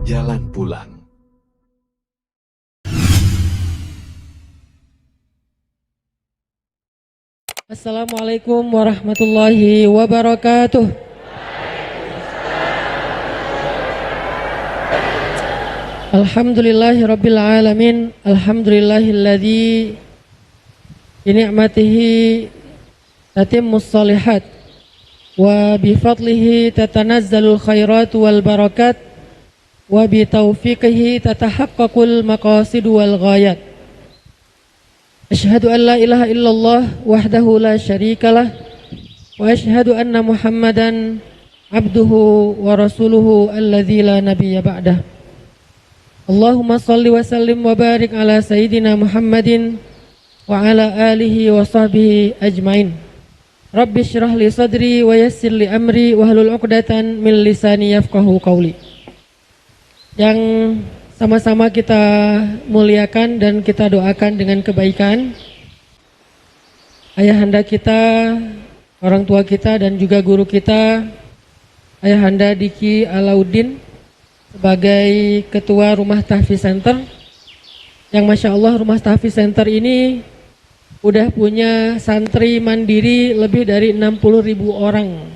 jalan pulang. Assalamualaikum warahmatullahi wabarakatuh. Alhamdulillahi rabbil alamin. Alhamdulillahilladzi bi ni'matihi tatimmus shalihat wa bi fadlihi tatanazzalul khairat wal barakat wa bi taufiqihi tatahaqqaqul maqasid wal ghayat. Asyhadu an la ilaha illallah wahdahu la syarikalah wa asyhadu anna Muhammadan abduhu wa rasuluhu alladzi la nabiyya ba'dah. Allahumma salli wa sallim wa barik ala sayyidina Muhammadin wa ala alihi wa sahbihi ajmain. Rabbi syrah li sadri wa yassir li amri wa hlul 'uqdatan min lisani yafqahu qawli. Yang sama-sama kita muliakan dan kita doakan dengan kebaikan ayahanda kita, orang tua kita dan juga guru kita, Ayahanda Diki Alauddin sebagai ketua Rumah Tahfiz Center, yang Masya Allah Rumah Tahfiz Center ini udah punya santri mandiri lebih dari 60.000 orang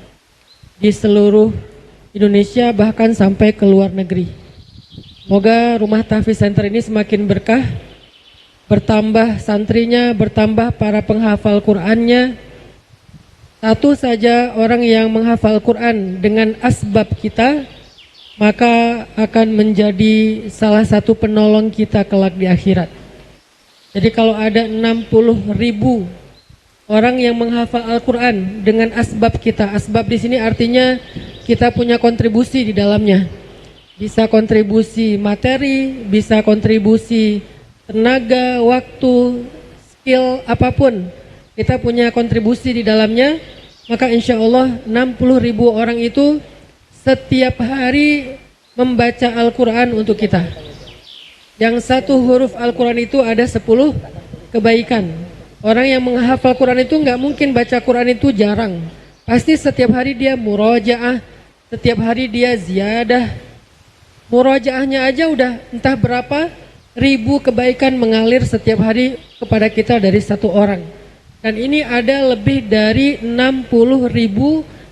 di seluruh Indonesia bahkan sampai ke luar negeri. Semoga Rumah Tahfiz Center ini semakin berkah, bertambah santrinya, bertambah para penghafal Qur'annya. Satu saja orang yang menghafal Qur'an dengan asbab kita, maka akan menjadi salah satu penolong kita kelak di akhirat. Jadi kalau ada 60.000 orang yang menghafal Al-Quran dengan asbab kita, asbab di sini artinya kita punya kontribusi di dalamnya. Bisa kontribusi materi, bisa kontribusi tenaga, waktu, skill, apapun. Kita punya kontribusi di dalamnya, maka insya Allah 60.000 orang itu setiap hari membaca Al-Quran untuk kita. Yang satu huruf Al-Quran itu ada 10 kebaikan. Orang yang menghafal Quran itu nggak mungkin baca Quran itu jarang. Pasti setiap hari dia murojaah, setiap hari dia ziyadah. Murojaahnya aja udah entah berapa ribu kebaikan mengalir setiap hari kepada kita dari satu orang. Dan ini ada lebih dari 60.000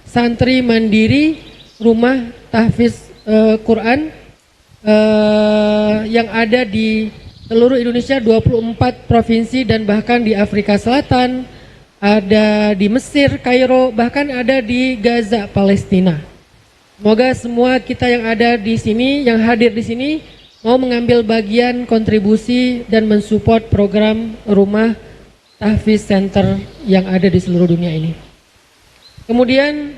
santri mandiri Rumah Tahfiz Quran yang ada di seluruh Indonesia, 24 provinsi dan bahkan di Afrika Selatan, ada di Mesir, Kairo, bahkan ada di Gaza, Palestina. Semoga semua kita yang ada di sini, yang hadir di sini mau mengambil bagian kontribusi dan mensupport program Rumah Tahfiz Center yang ada di seluruh dunia ini. Kemudian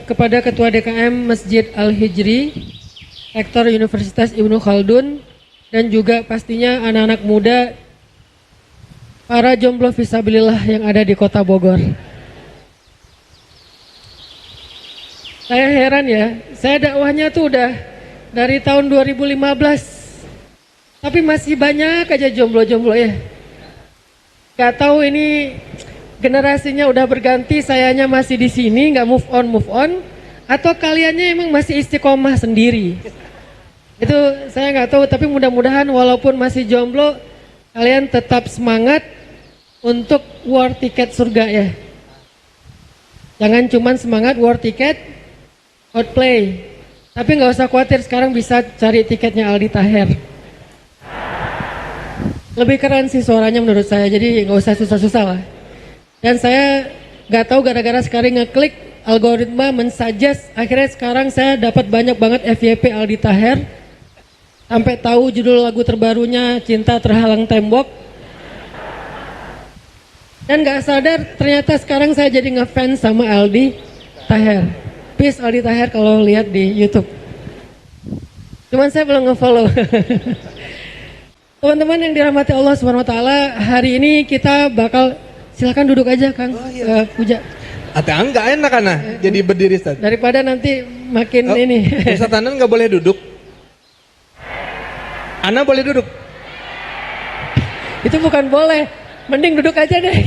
kepada Ketua DKM Masjid Al-Hijri, Rektor Universitas Ibnu Khaldun, dan juga pastinya anak-anak muda, para jomblo fisabilillah yang ada di Kota Bogor. Saya heran ya, saya dakwahnya tuh udah dari tahun 2015, tapi masih banyak aja jomblo-jomblo ya. Gak tahu ini generasinya udah berganti, sayanya masih di sini, nggak move on, atau kaliannya emang masih istiqomah sendiri. Itu saya nggak tahu, tapi mudah-mudahan walaupun masih jomblo, kalian tetap semangat untuk war tiket surga ya. Jangan cuman semangat war tiket outplay, tapi nggak usah khawatir, sekarang bisa cari tiketnya Aldi Taher. Lebih keren sih suaranya menurut saya, jadi nggak usah susah-susah lah. Dan saya nggak tahu gara-gara sekarang ngeklik algoritma mensuggest, akhirnya sekarang saya dapat banyak banget FYP Aldi Taher. Sampai tahu judul lagu terbarunya Cinta Terhalang Tembok. Dan nggak sadar ternyata sekarang saya jadi ngefans sama Aldi Taher. Peace Aldi Taher kalau lihat di YouTube. Cuman saya belum ngefollow. Teman-teman yang dirahmati Allah Subhanahu Wa Taala, hari ini kita bakal, silakan duduk aja Kang. Puja. Atau enggak enak karena jadi berdiri Ustaz. Daripada nanti makin ini. Ustaz Anan nggak boleh duduk. Ana boleh duduk. Itu bukan boleh, mending duduk aja deh.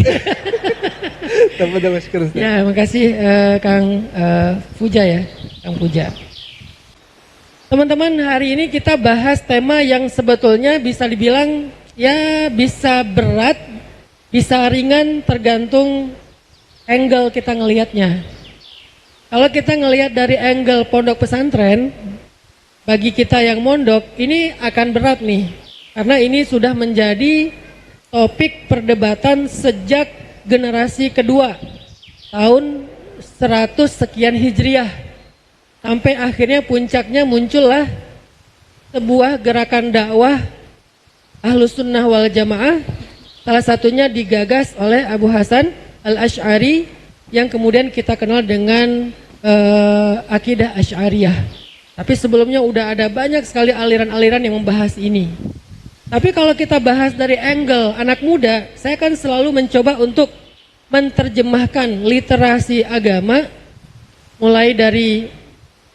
Ya, makasih Kang Puja ya, Kang Puja. Teman-teman, hari ini kita bahas tema yang sebetulnya bisa dibilang ya bisa berat, bisa ringan tergantung angle kita ngelihatnya. Kalau kita ngelihat dari angle pondok pesantren, bagi kita yang mondok ini akan berat nih. Karena ini sudah menjadi topik perdebatan sejak generasi kedua tahun 100 sekian Hijriah. Sampai akhirnya puncaknya muncullah sebuah gerakan dakwah Ahlus Sunnah wal Jamaah. Salah satunya digagas oleh Abu Hasan Al-Asy'ari yang kemudian kita kenal dengan akidah Asy'ariyah. Tapi sebelumnya udah ada banyak sekali aliran-aliran yang membahas ini. Tapi kalau kita bahas dari angle anak muda, saya kan selalu mencoba untuk menerjemahkan literasi agama mulai dari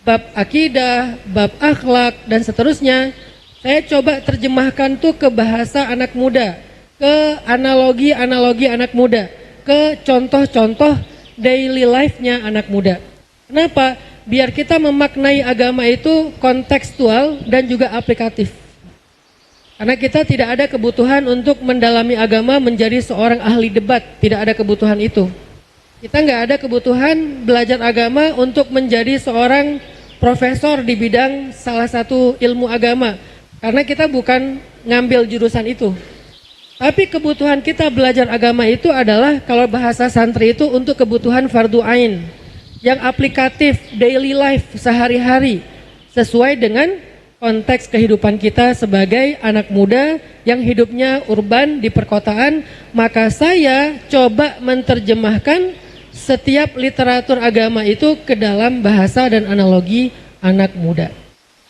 bab akidah, bab akhlak dan seterusnya. Saya coba terjemahkan tuh ke bahasa anak muda, ke analogi-analogi anak muda, ke contoh-contoh daily life-nya anak muda. Kenapa? Biar kita memaknai agama itu kontekstual dan juga aplikatif. Karena kita tidak ada kebutuhan untuk mendalami agama menjadi seorang ahli debat, tidak ada kebutuhan itu. Kita nggak ada kebutuhan belajar agama untuk menjadi seorang profesor di bidang salah satu ilmu agama, karena kita bukan ngambil jurusan itu. Tapi kebutuhan kita belajar agama itu adalah kalau bahasa santri itu untuk kebutuhan fardu ain, yang aplikatif, daily life, sehari-hari, sesuai dengan konteks kehidupan kita sebagai anak muda yang hidupnya urban di perkotaan. Maka saya coba menerjemahkan setiap literatur agama itu ke dalam bahasa dan analogi anak muda.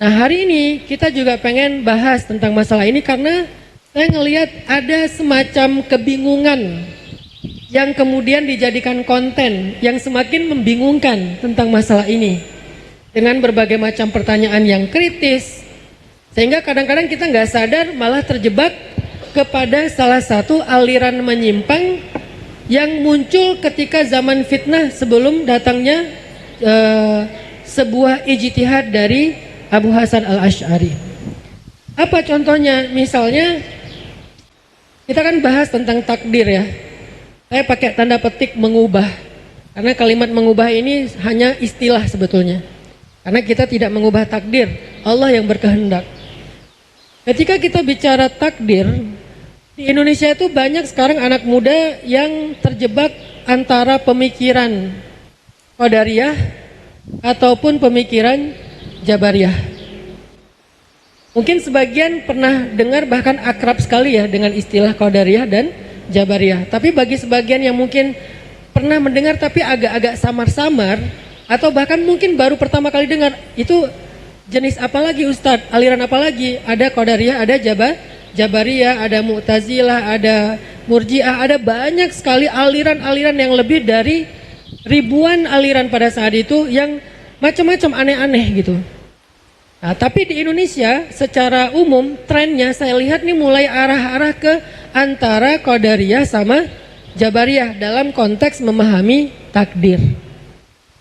Nah, hari ini kita juga pengen bahas tentang masalah ini karena saya ngelihat ada semacam kebingungan yang kemudian dijadikan konten yang semakin membingungkan tentang masalah ini dengan berbagai macam pertanyaan yang kritis, sehingga kadang-kadang kita nggak sadar malah terjebak kepada salah satu aliran menyimpang yang muncul ketika zaman fitnah sebelum datangnya sebuah ijtihad dari Abu Hasan Al-Asy'ari. Apa contohnya? Misalnya kita kan bahas tentang takdir ya. Saya pakai tanda petik mengubah, karena kalimat mengubah ini hanya istilah sebetulnya. Karena kita tidak mengubah takdir, Allah yang berkehendak. Ketika kita bicara takdir, di Indonesia itu banyak sekarang anak muda yang terjebak antara pemikiran Qadariyah ataupun pemikiran Jabariyah. Mungkin sebagian pernah dengar, bahkan akrab sekali ya dengan istilah Qadariyah dan Jabariyah. Tapi bagi sebagian yang mungkin pernah mendengar tapi agak-agak samar-samar, atau bahkan mungkin baru pertama kali dengar, itu jenis apa lagi Ustadz? Aliran apa lagi? Ada Qadariyah, ada Jabariyah, ada Mu'tazilah, ada Murji'ah, ada banyak sekali aliran-aliran yang lebih dari ribuan aliran pada saat itu yang macam-macam aneh-aneh gitu. Nah, tapi di Indonesia secara umum trennya saya lihat nih mulai arah-arah ke antara Qadariyah sama Jabariyah dalam konteks memahami takdir.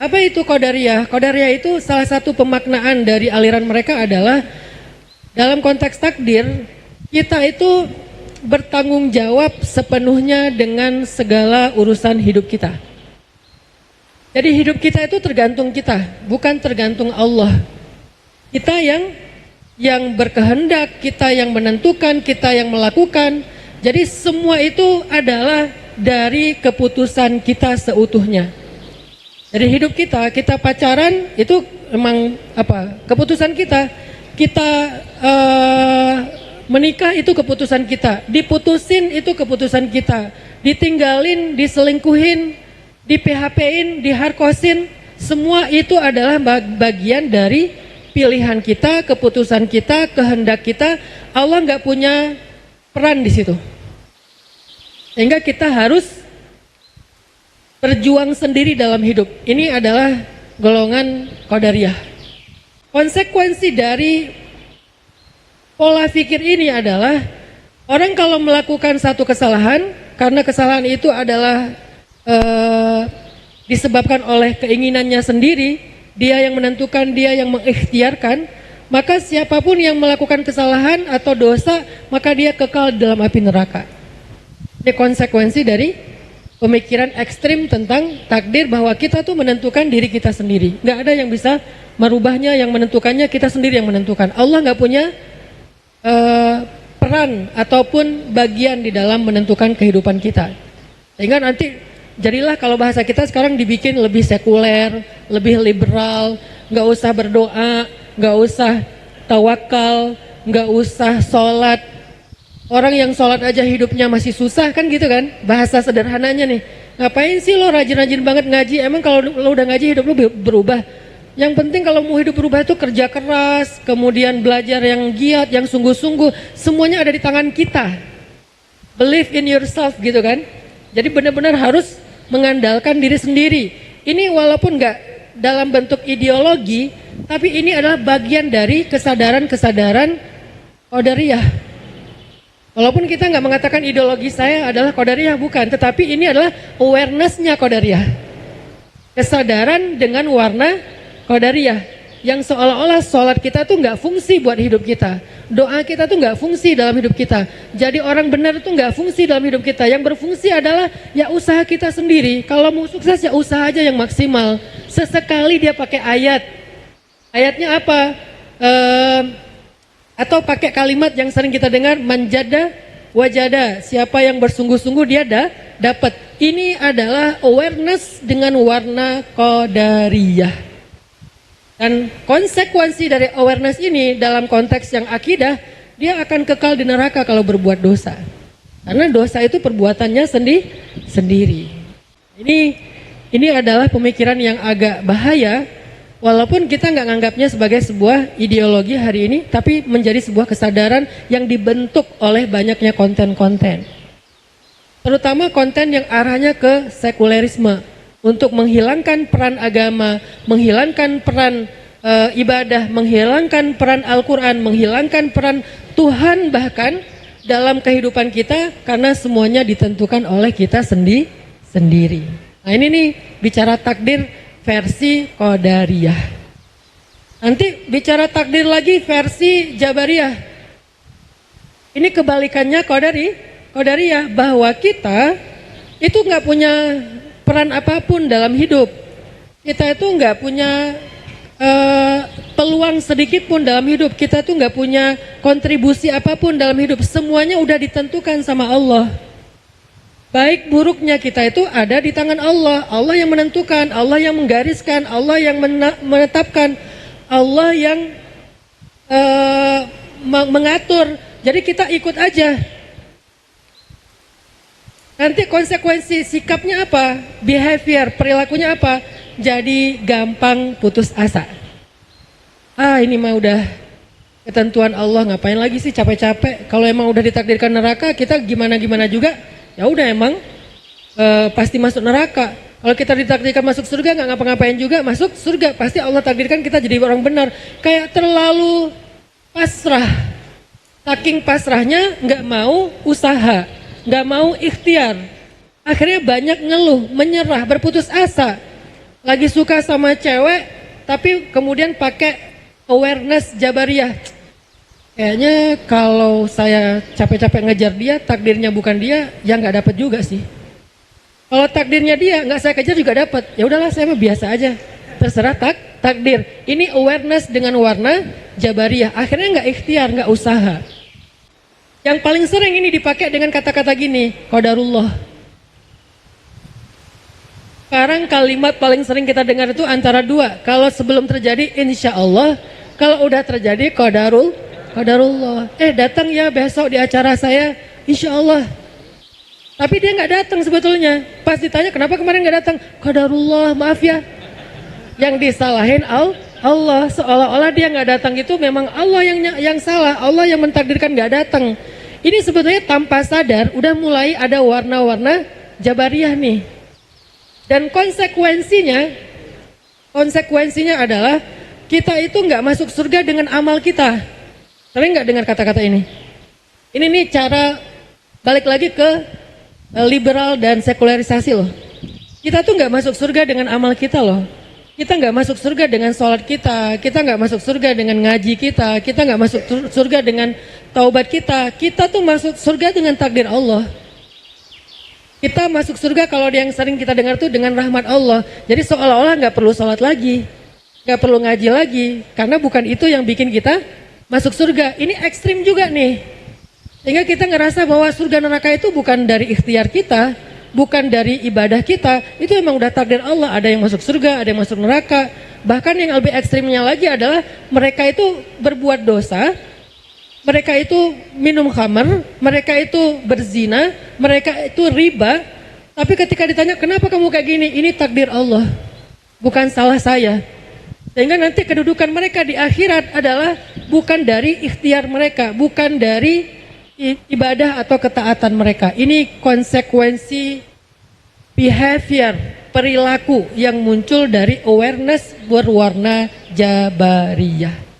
Apa itu Qadariyah? Qadariyah itu salah satu pemaknaan dari aliran mereka adalah dalam konteks takdir, kita itu bertanggung jawab sepenuhnya dengan segala urusan hidup kita. Jadi hidup kita itu tergantung kita, bukan tergantung Allah. Kita yang berkehendak, kita yang menentukan, kita yang melakukan. Jadi semua itu adalah dari keputusan kita seutuhnya. Jadi hidup kita pacaran itu memang keputusan kita. Kita menikah itu keputusan kita. Diputusin itu keputusan kita. Ditinggalin, diselingkuhin, di PHP-in, diharkosin, semua itu adalah bagian dari pilihan kita, keputusan kita, kehendak kita. Allah nggak punya peran di situ. Sehingga kita harus berjuang sendiri dalam hidup. Ini adalah golongan Qadariyah. Konsekuensi dari pola pikir ini adalah orang kalau melakukan satu kesalahan, karena kesalahan itu adalah disebabkan oleh keinginannya sendiri, dia yang menentukan, dia yang mengikhtiarkan, maka siapapun yang melakukan kesalahan atau dosa, maka dia kekal dalam api neraka. Ini konsekuensi dari pemikiran ekstrim tentang takdir, bahwa kita tuh menentukan diri kita sendiri. Nggak ada yang bisa merubahnya, yang menentukannya kita sendiri yang menentukan. Allah nggak punya peran ataupun bagian di dalam menentukan kehidupan kita. Sehingga nanti jadilah kalau bahasa kita sekarang dibikin lebih sekuler, lebih liberal, nggak usah berdoa, nggak usah tawakal, nggak usah sholat. Orang yang sholat aja hidupnya masih susah kan gitu kan, bahasa sederhananya nih. Ngapain sih lo rajin-rajin banget ngaji, emang kalau lo udah ngaji hidup lo berubah? Yang penting kalau mau hidup berubah itu kerja keras, kemudian belajar yang giat, yang sungguh-sungguh, semuanya ada di tangan kita. Believe in yourself gitu kan. Jadi benar-benar harus mengandalkan diri sendiri. Ini walaupun nggak dalam bentuk ideologi, tapi ini adalah bagian dari kesadaran-kesadaran qadariyah. Walaupun kita nggak mengatakan ideologi saya adalah qadariyah, bukan, tetapi ini adalah awareness-nya qadariyah. Kesadaran dengan warna qadariyah, yang seolah-olah sholat kita tuh nggak fungsi buat hidup kita, doa kita tuh nggak fungsi dalam hidup kita, jadi orang benar tuh nggak fungsi dalam hidup kita. Yang berfungsi adalah ya usaha kita sendiri. Kalau mau sukses ya usaha aja yang maksimal. Sesekali dia pakai ayatnya apa? Atau pakai kalimat yang sering kita dengar, manjada wajada, siapa yang bersungguh-sungguh dia dapat. Ini adalah awareness dengan warna qadariyah. Dan konsekuensi dari awareness ini dalam konteks yang akidah, dia akan kekal di neraka kalau berbuat dosa. Karena dosa itu perbuatannya sendiri. Ini adalah pemikiran yang agak bahaya, walaupun kita nggak nganggapnya sebagai sebuah ideologi hari ini, tapi menjadi sebuah kesadaran yang dibentuk oleh banyaknya konten-konten. Terutama konten yang arahnya ke sekulerisme, untuk menghilangkan peran agama, menghilangkan peran ibadah, menghilangkan peran Al-Quran, menghilangkan peran Tuhan bahkan dalam kehidupan kita, karena semuanya ditentukan oleh kita sendiri. Nah ini nih bicara takdir versi qadariyah. Nanti bicara takdir lagi versi jabariyah. Ini kebalikannya qadariyah, bahwa kita itu nggak punya peran apapun dalam hidup. Kita itu nggak punya peluang sedikit pun dalam hidup. Kita tuh nggak punya kontribusi apapun dalam hidup. Semuanya udah ditentukan sama Allah. Baik buruknya kita itu ada di tangan Allah. Allah yang menentukan, Allah yang menggariskan, Allah yang menetapkan, Allah yang mengatur. Jadi kita ikut aja. Nanti konsekuensi sikapnya apa? Behavior, perilakunya apa? Jadi gampang putus asa. Ini mah udah ketentuan Allah, ngapain lagi sih capek-capek? Kalau emang udah ditakdirkan neraka, kita gimana-gimana juga, ya udah emang pasti masuk neraka. Kalau kita ditakdirkan masuk surga, nggak ngapa-ngapain juga, masuk surga. Pasti Allah takdirkan kita jadi orang benar. Kayak terlalu pasrah. Saking pasrahnya nggak mau usaha, nggak mau ikhtiar, akhirnya banyak ngeluh, menyerah, berputus asa. Lagi suka sama cewek, tapi kemudian pakai awareness jabariyah. Kayaknya kalau saya capek-capek ngejar dia, takdirnya bukan dia, ya nggak dapat juga sih. Kalau takdirnya dia, nggak saya kejar juga dapat. Ya udahlah, saya mah biasa aja. Terserah takdir. Ini awareness dengan warna jabariyah. Akhirnya nggak ikhtiar, nggak usaha. Yang paling sering ini dipakai dengan kata-kata gini, qadarullah. Sekarang kalimat paling sering kita dengar itu antara dua. Kalau sebelum terjadi insya Allah, kalau udah terjadi qadarullah. Datang ya besok di acara saya, insya Allah. Tapi dia nggak datang sebetulnya. Pas ditanya kenapa kemarin nggak datang, qadarullah, maaf ya. Yang disalahin Allah, seolah-olah dia nggak datang itu memang Allah yang salah, Allah yang mentakdirkan nggak datang. Ini sebetulnya tanpa sadar udah mulai ada warna-warna jabariyah nih. Dan konsekuensinya adalah kita itu nggak masuk surga dengan amal kita. Sering nggak dengar kata-kata ini? Ini nih cara balik lagi ke liberal dan sekularisasi loh. Kita tuh nggak masuk surga dengan amal kita loh. Kita nggak masuk surga dengan sholat kita nggak masuk surga dengan ngaji kita nggak masuk surga dengan taubat kita tuh masuk surga dengan takdir Allah. Kita masuk surga kalau yang sering kita dengar tuh dengan rahmat Allah. Jadi seolah-olah nggak perlu sholat lagi, nggak perlu ngaji lagi, karena bukan itu yang bikin kita masuk surga. Ini ekstrim juga nih, sehingga kita ngerasa bahwa surga neraka itu bukan dari ikhtiar kita, bukan dari ibadah kita, itu emang udah takdir Allah. Ada yang masuk surga, ada yang masuk neraka. Bahkan yang lebih ekstrimnya lagi adalah mereka itu berbuat dosa, mereka itu minum khamar, mereka itu berzina, mereka itu riba. Tapi ketika ditanya, kenapa kamu kayak gini? Ini takdir Allah, bukan salah saya. Sehingga nanti kedudukan mereka di akhirat adalah bukan dari ikhtiar mereka, bukan dari ibadah atau ketaatan mereka. Ini konsekuensi behavior, perilaku yang muncul dari awareness berwarna Jabariyah.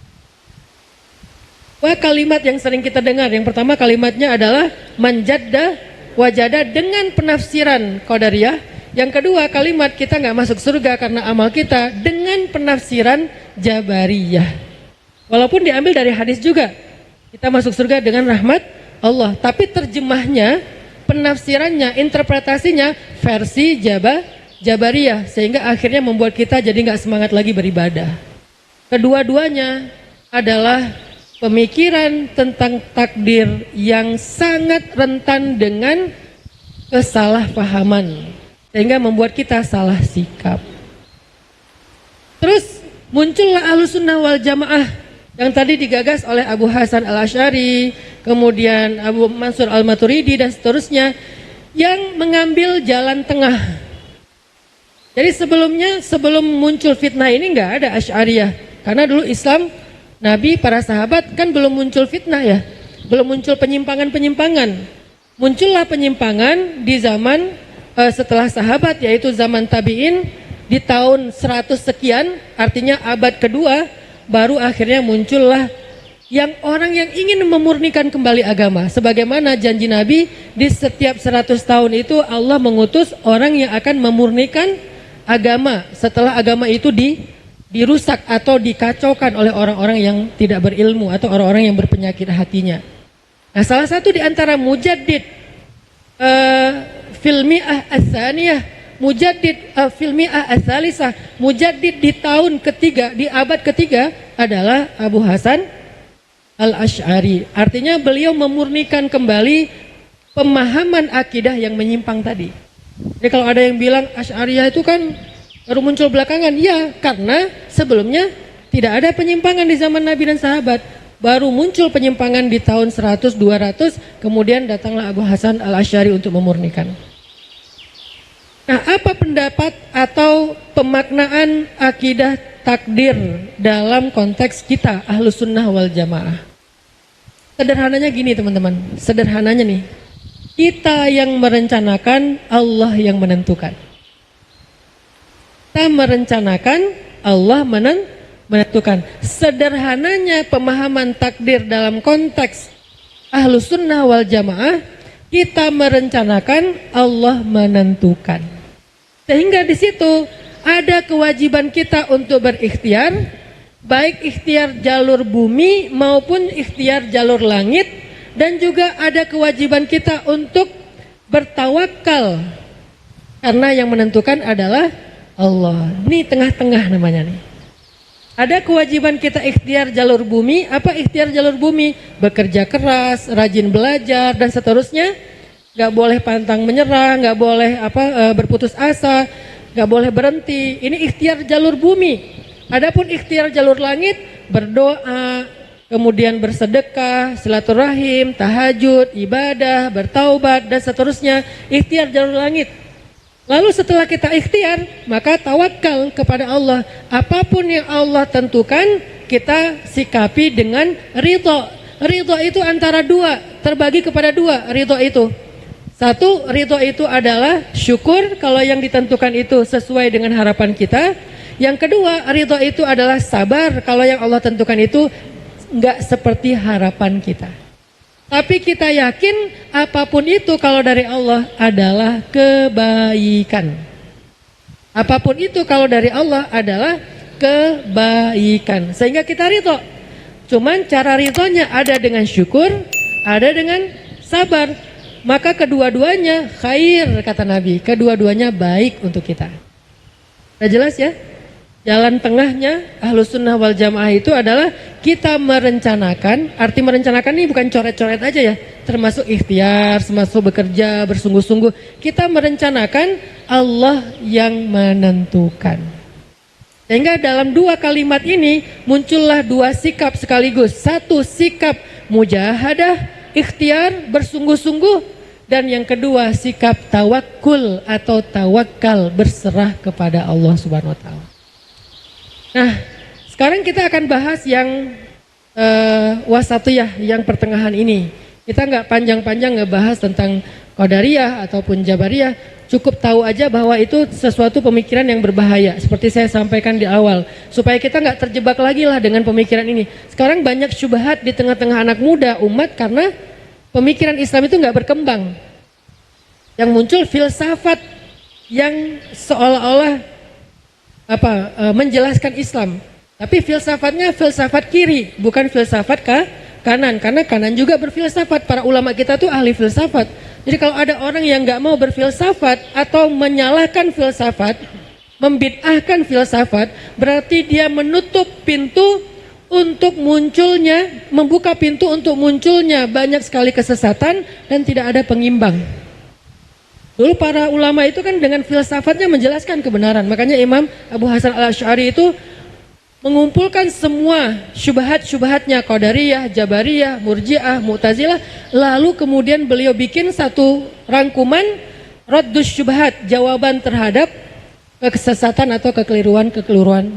Wah, kalimat yang sering kita dengar, yang pertama kalimatnya adalah manjadda wajada dengan penafsiran Qadariyah. Yang kedua kalimat kita nggak masuk surga karena amal kita dengan penafsiran Jabariyah. Walaupun diambil dari hadis juga, kita masuk surga dengan rahmat Allah, tapi terjemahnya, penafsirannya, interpretasinya versi Jabariyah, sehingga akhirnya membuat kita jadi nggak semangat lagi beribadah. Kedua-duanya adalah pemikiran tentang takdir yang sangat rentan dengan kesalahpahaman, sehingga membuat kita salah sikap. Terus muncullah Ahlussunnah wal Jamaah yang tadi digagas oleh Abu Hasan al-Asy'ari, kemudian Abu Mansur al-Maturidi dan seterusnya, yang mengambil jalan tengah. Jadi sebelum muncul fitnah ini nggak ada Asy'ariyah, karena dulu Islam, Nabi, para sahabat kan belum muncul fitnah ya, belum muncul penyimpangan-penyimpangan. Muncullah penyimpangan di zaman setelah sahabat, yaitu zaman tabi'in di tahun 100 sekian, artinya abad kedua, baru akhirnya muncullah yang orang yang ingin memurnikan kembali agama. Sebagaimana janji Nabi, di setiap 100 tahun itu Allah mengutus orang yang akan memurnikan agama setelah agama itu dirusak atau dikacaukan oleh orang-orang yang tidak berilmu atau orang-orang yang berpenyakit hatinya. Nah, salah satu di antara mujaddid filmi'ah ats-tsaniyah, mujaddid filmi'ah ats-tsalisah, mujaddid di tahun ketiga, di abad ketiga adalah Abu Hasan al-Asy'ari. Artinya beliau memurnikan kembali pemahaman akidah yang menyimpang tadi. Jadi kalau ada yang bilang Asy'ariyah itu kan baru muncul belakangan, ya karena sebelumnya tidak ada penyimpangan di zaman Nabi dan sahabat. Baru muncul penyimpangan di tahun 100-200, kemudian datanglah Abu Hasan al-Asy'ari untuk memurnikan. Nah, apa pendapat atau pemaknaan akidah takdir dalam konteks kita Ahlussunnah wal Jamaah? Sederhananya gini teman-teman, sederhananya nih, kita yang merencanakan, Allah yang menentukan. Kita merencanakan, Allah menentukan. Sederhananya pemahaman takdir dalam konteks Ahlussunnah wal Jamaah, kita merencanakan, Allah menentukan. Sehingga di situ ada kewajiban kita untuk berikhtiar, baik ikhtiar jalur bumi maupun ikhtiar jalur langit, dan juga ada kewajiban kita untuk bertawakal, karena yang menentukan adalah Allah. Ini tengah-tengah namanya nih. Ada kewajiban kita ikhtiar jalur bumi. Apa ikhtiar jalur bumi? Bekerja keras, rajin belajar dan seterusnya. Gak boleh pantang menyerah, gak boleh berputus asa, gak boleh berhenti. Ini ikhtiar jalur bumi. Adapun ikhtiar jalur langit, berdoa, kemudian bersedekah, silaturahim, tahajud, ibadah, bertaubat dan seterusnya. Ikhtiar jalur langit. Lalu setelah kita ikhtiar, maka tawakal kepada Allah. Apapun yang Allah tentukan, kita sikapi dengan ridho. Ridho itu antara dua, terbagi kepada dua ridho itu. Satu, ridho itu adalah syukur kalau yang ditentukan itu sesuai dengan harapan kita. Yang kedua, ridho itu adalah sabar kalau yang Allah tentukan itu enggak seperti harapan kita. Tapi kita yakin apapun itu kalau dari Allah adalah kebaikan. Apapun itu kalau dari Allah adalah kebaikan. Sehingga kita ridho. Cuman cara ridhonya ada dengan syukur, ada dengan sabar. Maka kedua-duanya khair kata Nabi. Kedua-duanya baik untuk kita. Udah jelas ya? Jalan tengahnya Ahlus Sunnah wal Jamaah itu adalah kita merencanakan. Arti merencanakan ini bukan coret-coret aja ya, termasuk ikhtiar, termasuk bekerja bersungguh-sungguh. Kita merencanakan, Allah yang menentukan. Sehingga dalam dua kalimat ini muncullah dua sikap sekaligus. Satu sikap mujahadah, ikhtiar, bersungguh-sungguh. Dan yang kedua sikap tawakul atau tawakal, berserah kepada Allah Subhanahu wa Ta'ala. Nah, sekarang kita akan bahas yang wasatiyah, yang pertengahan ini. Kita nggak panjang-panjang ngebahas tentang qadariyah ataupun jabariyah. Cukup tahu aja bahwa itu sesuatu pemikiran yang berbahaya. Seperti saya sampaikan di awal, supaya kita nggak terjebak lagi lah dengan pemikiran ini. Sekarang banyak syubhat di tengah-tengah anak muda umat karena pemikiran Islam itu nggak berkembang. Yang muncul filsafat yang seolah-olah menjelaskan Islam, tapi filsafatnya filsafat kiri, bukan filsafat kanan, karena kanan juga berfilsafat. Para ulama kita tuh ahli filsafat. Jadi kalau ada orang yang nggak mau berfilsafat atau menyalahkan filsafat, membid'ahkan filsafat, berarti dia menutup pintu untuk munculnya, membuka pintu untuk munculnya banyak sekali kesesatan dan tidak ada pengimbang. Dulu para ulama itu kan dengan filsafatnya menjelaskan kebenaran. Makanya Imam Abu Hasan al-Asy'ari itu mengumpulkan semua syubhat-syubhatnya Qadariyah, Jabariyah, Murji'ah, Mu'tazilah. Lalu kemudian beliau bikin satu rangkuman Raddus Syubhat, jawaban terhadap kesesatan atau kekeliruan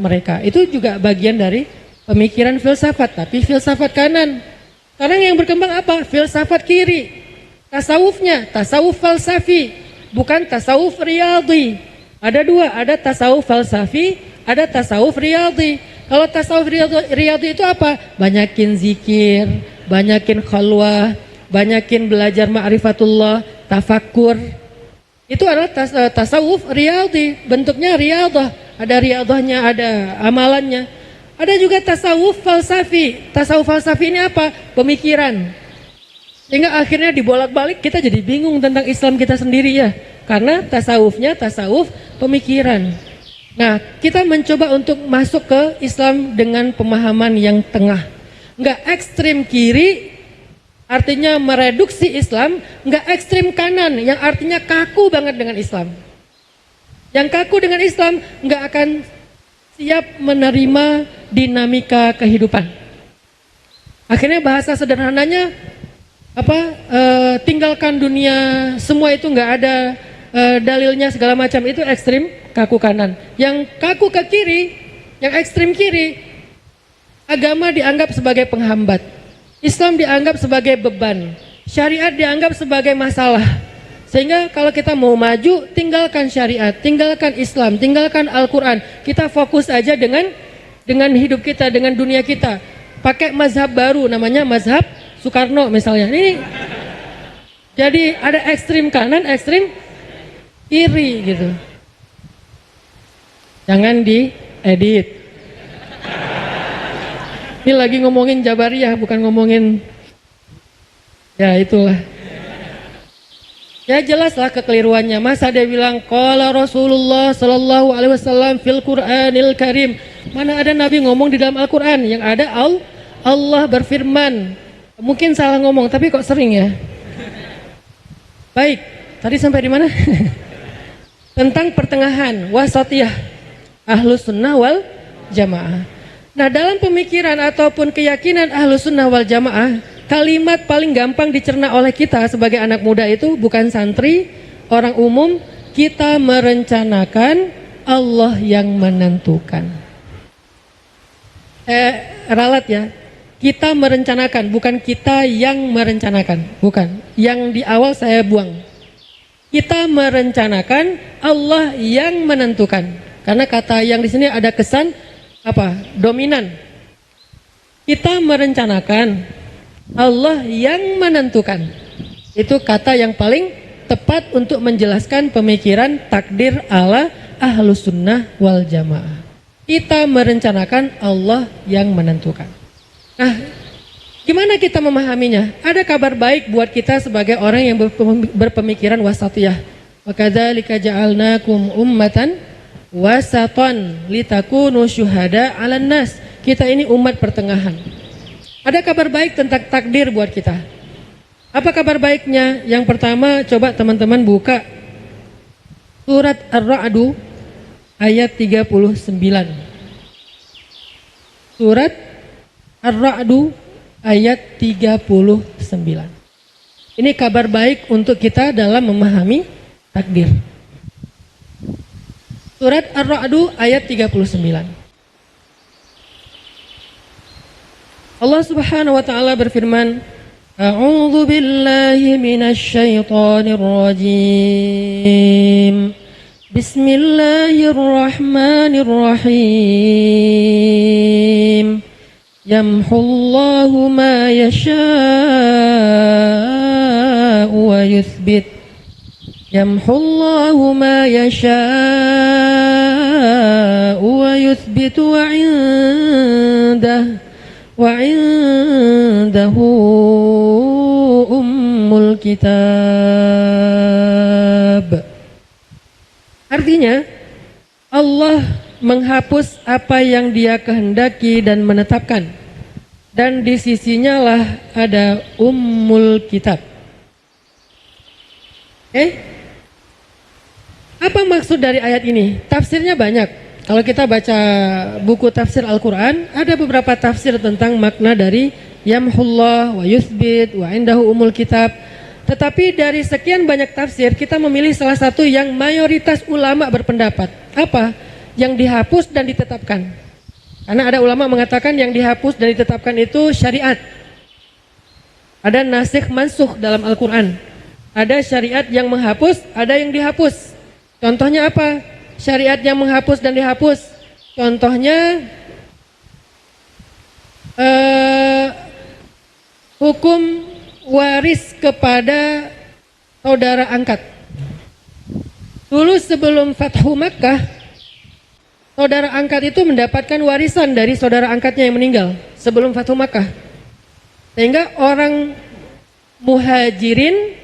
mereka. Itu juga bagian dari pemikiran filsafat, tapi filsafat kanan. Sekarang yang berkembang apa? Filsafat kiri. Tasawufnya, tasawuf falsafi. Bukan tasawuf riyadhi. Ada dua, ada tasawuf falsafi, ada tasawuf riyadhi. Kalau tasawuf riyadhi itu apa? Banyakin zikir, banyakin khalwah, banyakin belajar ma'rifatullah, tafakkur. Itu adalah tasawuf riyadhi. Bentuknya riyadah. Ada riyadahnya, ada amalannya. Ada juga tasawuf falsafi. Tasawuf falsafi ini apa? Pemikiran. Sehingga akhirnya dibolak-balik kita jadi bingung tentang Islam kita sendiri ya. Karena tasawufnya tasawuf pemikiran. Nah, kita mencoba untuk masuk ke Islam dengan pemahaman yang tengah. Enggak ekstrim kiri, artinya mereduksi Islam. Enggak ekstrim kanan, yang artinya kaku banget dengan Islam. Yang kaku dengan Islam enggak akan siap menerima dinamika kehidupan. Akhirnya bahasa sederhananya tinggalkan dunia, semua itu nggak ada dalilnya segala macam, itu ekstrim kaku kanan. Yang kaku ke kiri, yang ekstrim kiri, agama dianggap sebagai penghambat, Islam dianggap sebagai beban, syariat dianggap sebagai masalah. Sehingga kalau kita mau maju, tinggalkan syariat, tinggalkan Islam, tinggalkan Al-Quran. Kita fokus aja dengan hidup kita, dengan dunia kita. Pakai mazhab baru, namanya mazhab Soekarno misalnya. Ini jadi ada ekstrim kanan, ekstrim kiri gitu. Jangan diedit. Ini lagi ngomongin Jabariyah, bukan ngomongin ya itulah. Ya jelaslah kekeliruannya. Masa dia bilang qala Rasulullah sallallahu alaihi wasallam fil Qur'anil Karim. Mana ada Nabi ngomong di dalam Al-Qur'an? Yang ada Allah berfirman. Mungkin salah ngomong, tapi kok sering ya. Baik, tadi sampai di mana? Tentang pertengahan, wasatiyah, Ahlus Sunnah wal Jamaah. Nah, dalam pemikiran ataupun keyakinan Ahlus Sunnah wal Jamaah, kalimat paling gampang dicerna oleh kita sebagai anak muda itu bukan santri, orang umum. Kita merencanakan, Allah yang menentukan. Ralat ya. Kita merencanakan, bukan kita yang merencanakan, bukan. Yang di awal saya buang. Kita merencanakan, Allah yang menentukan. Karena kata yang di sini ada kesan dominan. Kita merencanakan, Allah yang menentukan. Itu kata yang paling tepat untuk menjelaskan pemikiran takdir ala ahlus sunnah wal jamaah. Kita merencanakan, Allah yang menentukan. Nah, gimana kita memahaminya? Ada kabar baik buat kita sebagai orang yang berpemikiran wasatiyah. Wa kadzalika ja'alnakum ummatan wasatan litakunu syuhada 'alan nas. Kita ini umat pertengahan. Ada kabar baik tentang takdir buat kita. Apa kabar baiknya? Yang pertama, coba teman-teman buka surat Ar-Ra'd ayat 39. Surat Ar-Ra'd ayat 39. Ini kabar baik untuk kita dalam memahami takdir. Surat Ar-Ra'd ayat 39. Allah Subhanahu wa taala berfirman, A'udzu billahi minasy syaithanir rajim. Bismillahirrahmanirrahim. Yamhullahu ma yasha'u wa yuthbit. Yamhullahu ma yasha'u wa yuthbit wa 'indahu ummul kitab. Artinya, Allah menghapus apa yang Dia kehendaki dan menetapkan, dan di sisinya lah ada ummul kitab. Apa maksud dari ayat ini? Tafsirnya banyak. Kalau kita baca buku tafsir Al-Quran, ada beberapa tafsir tentang makna dari yamhullah wa yuthbit wa indahu umul kitab. Tetapi dari sekian banyak tafsir, kita memilih salah satu yang mayoritas ulama berpendapat. Apa? Yang dihapus dan ditetapkan. Karena ada ulama mengatakan yang dihapus dan ditetapkan itu syariat. Ada nasikh mansukh dalam Al-Quran. Ada syariat yang menghapus, ada yang dihapus. Contohnya apa? Syariat yang menghapus dan dihapus. Contohnya hukum waris kepada saudara angkat. Dulu sebelum Fathu Makkah, saudara angkat itu mendapatkan warisan dari saudara angkatnya yang meninggal sebelum Fathu Makkah. Sehingga orang muhajirin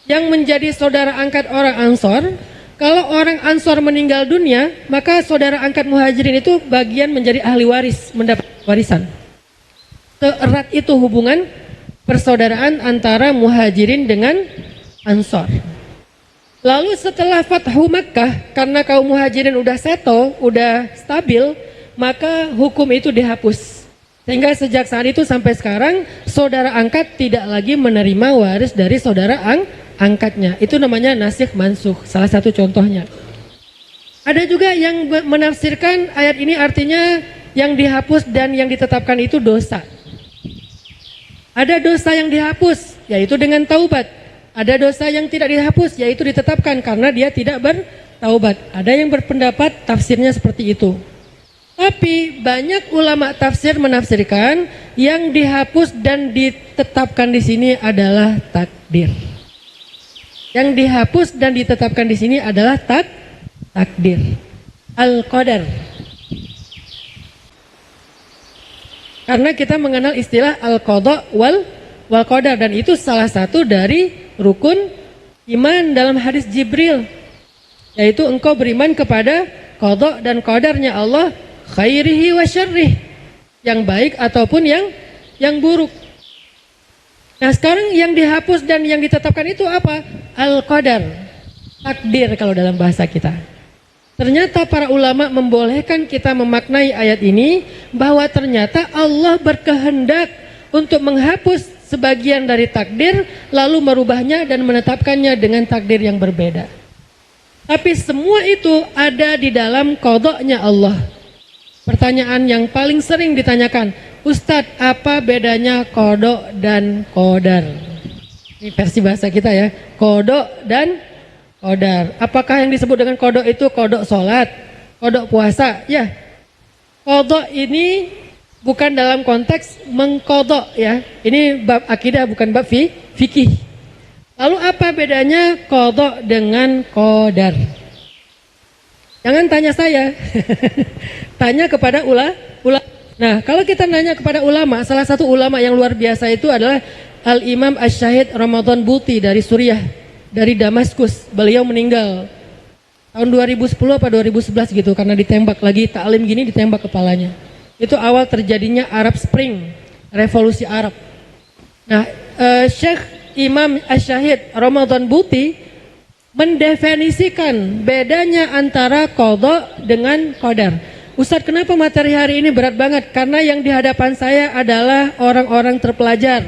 yang menjadi saudara angkat orang Ansor, kalau orang Ansor meninggal dunia, maka saudara angkat muhajirin itu bagian menjadi ahli waris, mendapat warisan. Seerat itu hubungan persaudaraan antara muhajirin dengan Ansor. Lalu setelah Fathu Makkah, karena kaum muhajirin udah settle, udah stabil, maka hukum itu dihapus. Sehingga sejak saat itu sampai sekarang, saudara angkat tidak lagi menerima waris dari saudara angkatnya. Itu namanya nasikh mansukh, salah satu contohnya. Ada juga yang menafsirkan ayat ini artinya yang dihapus dan yang ditetapkan itu dosa. Ada dosa yang dihapus, yaitu dengan taubat. Ada dosa yang tidak dihapus, yaitu ditetapkan karena dia tidak bertaubat. Ada yang berpendapat tafsirnya seperti itu. Tapi banyak ulama tafsir menafsirkan yang dihapus dan ditetapkan di sini adalah takdir. Yang dihapus dan ditetapkan di sini adalah takdir, al-qadar. Karena kita mengenal istilah al-qada wal qadar, dan itu salah satu dari rukun iman dalam hadis Jibril, yaitu engkau beriman kepada qada dan qadarnya Allah, khairihi wa syarrih, yang baik ataupun yang buruk. Nah, sekarang yang dihapus dan yang ditetapkan itu apa? Al-qadar, takdir kalau dalam bahasa kita. Ternyata para ulama membolehkan kita memaknai ayat ini bahwa ternyata Allah berkehendak untuk menghapus sebagian dari takdir lalu merubahnya dan menetapkannya dengan takdir yang berbeda. Tapi semua itu ada di dalam qadanya Allah. Pertanyaan yang paling sering ditanyakan, Ustadz, apa bedanya qada dan qadar? Ini versi bahasa kita ya, qada dan qadar. Apakah yang disebut dengan qada itu qada sholat, qada puasa? Ya, qada ini bukan dalam konteks mengqada ya. Ini bab akidah bukan bab fikih. Lalu apa bedanya qada dengan qadar? Jangan tanya saya. Tanya kepada ulama. Nah, kalau kita nanya kepada ulama, salah satu ulama yang luar biasa itu adalah Al-Imam Asy-Syahid Ramadan Buti dari Suriah, dari Damaskus. Beliau meninggal tahun 2010 apa 2011 gitu, karena ditembak lagi taklim gini, ditembak kepalanya. Itu awal terjadinya Arab Spring, revolusi Arab. Nah, Syekh Imam Asy-Syahid Ramadan Buti mendefinisikan bedanya antara qadha dengan qadar. Ustadz, kenapa materi hari ini berat banget? Karena yang di hadapan saya adalah orang-orang terpelajar,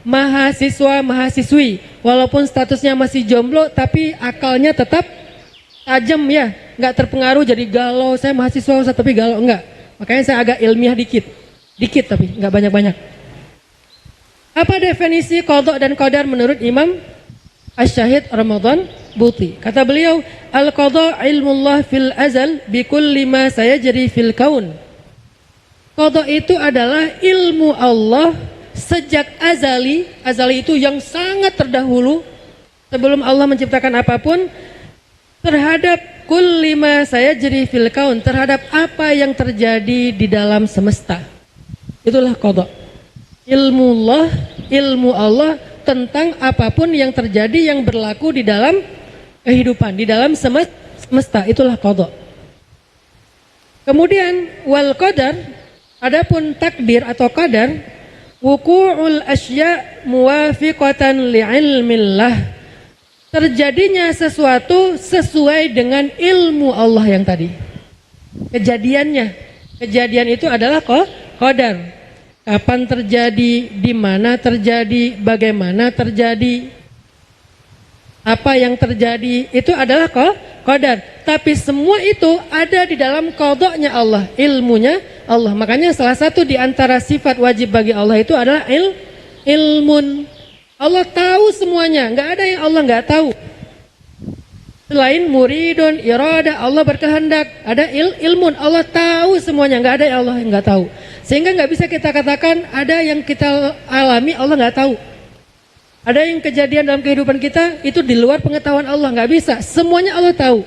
mahasiswa-mahasiswi. Walaupun statusnya masih jomblo, tapi akalnya tetap tajam ya, nggak terpengaruh jadi galau. Saya mahasiswa Ustadz, tapi galau enggak. Makanya saya agak ilmiah dikit tapi nggak banyak-banyak. Apa definisi qadha dan qadar menurut Imam Asy-Syahid Ramadan Buti? Kata beliau, al-qadha ilmullah fil azal bi kulli ma sayajri fil kaun. Qadha itu adalah ilmu Allah sejak azali. Azali itu yang sangat terdahulu, sebelum Allah menciptakan apapun, terhadap kulli ma sayajri fil kaun, terhadap apa yang terjadi di dalam semesta. Itulah qadha. Ilmu Allah tentang apapun yang terjadi, yang berlaku di dalam kehidupan, di dalam semesta. Itulah qadha. Kemudian wal qadar, adapun takdir atau qadar, wuqu'ul asya' muwafiqatan li'ilmillah, terjadinya sesuatu sesuai dengan ilmu Allah yang tadi. Kejadian itu adalah qadar. Kapan terjadi, di mana terjadi, bagaimana terjadi, apa yang terjadi, itu adalah qadar. Tapi semua itu ada di dalam qadha-nya Allah, ilmunya Allah. Makanya salah satu di antara sifat wajib bagi Allah itu adalah ilmun. Allah tahu semuanya, nggak ada yang Allah nggak tahu. Selain muridun, irada, Allah berkehendak, ada ilmun, Allah tahu semuanya, nggak ada yang Allah nggak tahu. Sehingga nggak bisa kita katakan ada yang kita alami Allah nggak tahu. Ada yang kejadian dalam kehidupan kita itu di luar pengetahuan Allah, nggak bisa. Semuanya Allah tahu.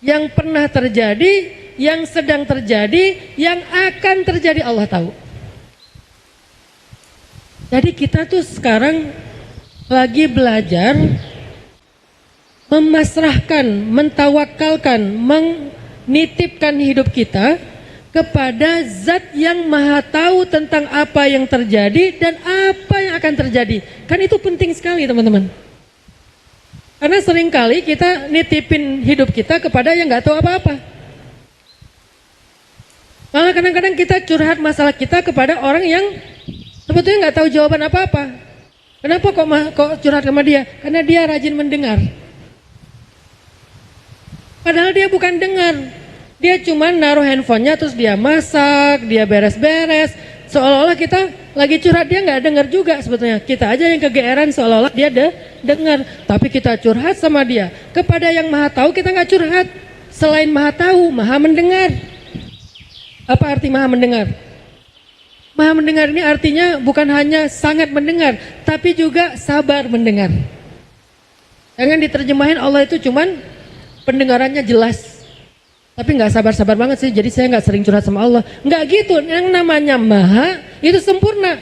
Yang pernah terjadi, yang sedang terjadi, yang akan terjadi Allah tahu. Jadi kita tuh sekarang lagi belajar memasrahkan, mentawakalkan, menitipkan hidup kita kepada zat yang maha tahu tentang apa yang terjadi dan apa yang akan terjadi. Kan itu penting sekali teman-teman. Karena seringkali kita nitipin hidup kita kepada yang gak tahu apa-apa. Malah kadang-kadang kita curhat masalah kita kepada orang yang sebetulnya gak tahu jawaban apa-apa. Kenapa kok curhat sama dia? Karena dia rajin mendengar. Padahal dia bukan dengar. Dia cuma naruh handphonenya terus dia masak, dia beres-beres. Seolah-olah kita lagi curhat, dia nggak dengar juga sebetulnya. Kita aja yang kegeeran seolah-olah dia dengar. Tapi kita curhat sama dia. Kepada yang maha tahu kita nggak curhat. Selain maha tahu, maha mendengar. Apa arti maha mendengar? Maha mendengar ini artinya bukan hanya sangat mendengar, tapi juga sabar mendengar. Jangan diterjemahin Allah itu cuman pendengarannya jelas. Tapi nggak sabar-sabar banget sih, jadi saya nggak sering curhat sama Allah. Nggak gitu, yang namanya maha itu sempurna.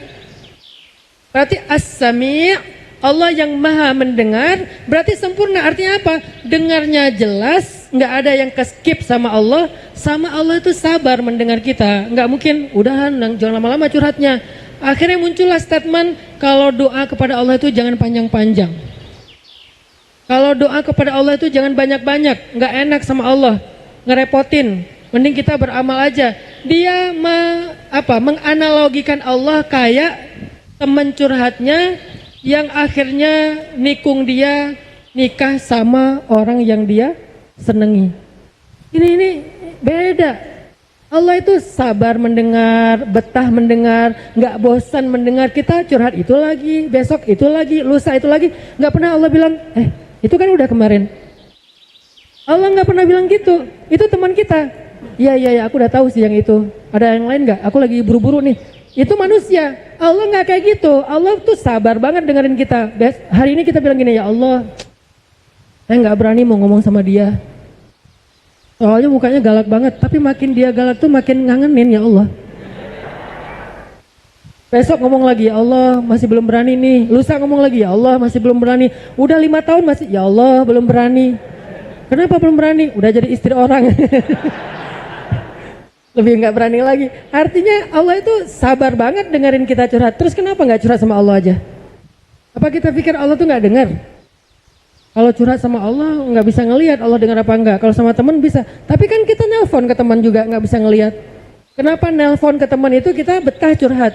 Berarti as-sami', Allah yang maha mendengar, berarti sempurna. Artinya apa? Dengarnya jelas, nggak ada yang ke-skip sama Allah itu sabar mendengar kita. Nggak mungkin, udahan, jangan lama-lama curhatnya. Akhirnya muncullah statement, kalau doa kepada Allah itu jangan panjang-panjang. Kalau doa kepada Allah itu jangan banyak-banyak, nggak enak sama Allah. Ngerepotin, mending kita beramal aja. Dia menganalogikan Allah kayak teman curhatnya yang akhirnya nikung dia nikah sama orang yang dia senengi. Ini beda. Allah itu sabar mendengar, betah mendengar, nggak bosan mendengar. Kita curhat itu lagi, besok itu lagi, lusa itu lagi. Nggak pernah Allah bilang, itu kan udah kemarin. Allah nggak pernah bilang gitu. Itu teman kita. Iya, aku udah tahu sih yang itu. Ada yang lain nggak? Aku lagi buru-buru nih. Itu manusia. Allah nggak kayak gitu. Allah tuh sabar banget dengerin kita. Hari ini kita bilang gini, ya Allah, saya nggak berani mau ngomong sama dia. Soalnya mukanya galak banget, tapi makin dia galak tuh makin ngangenin, ya Allah. Besok ngomong lagi, ya Allah masih belum berani nih. Lusa ngomong lagi, ya Allah masih belum berani. Udah 5 tahun masih, ya Allah belum berani. Kenapa belum berani? Udah jadi istri orang. Lebih nggak berani lagi. Artinya Allah itu sabar banget dengerin kita curhat. Terus kenapa nggak curhat sama Allah aja? Apa kita pikir Allah tuh nggak dengar? Kalau curhat sama Allah nggak bisa ngelihat Allah dengar apa enggak. Kalau sama teman bisa. Tapi kan kita nelpon ke teman juga nggak bisa ngelihat. Kenapa nelpon ke teman itu kita betah curhat?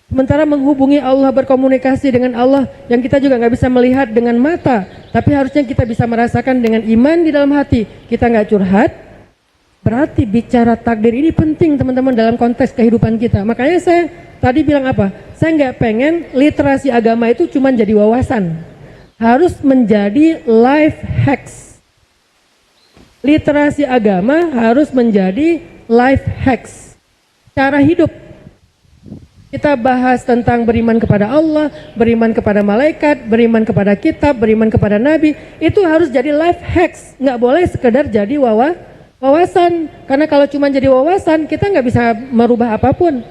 Sementara menghubungi Allah, berkomunikasi dengan Allah yang kita juga nggak bisa melihat dengan mata. Tapi harusnya kita bisa merasakan dengan iman di dalam hati. Kita nggak curhat. Berarti bicara takdir ini penting teman-teman dalam konteks kehidupan kita. Makanya saya tadi bilang apa? Saya nggak pengen literasi agama itu cuma jadi wawasan. Harus menjadi life hacks. Literasi agama harus menjadi life hacks. Cara hidup. Kita bahas tentang beriman kepada Allah, beriman kepada malaikat, beriman kepada kitab, beriman kepada nabi. Itu harus jadi life hacks. Nggak boleh sekedar jadi wawasan. Karena kalau cuma jadi wawasan, kita nggak bisa merubah apapun.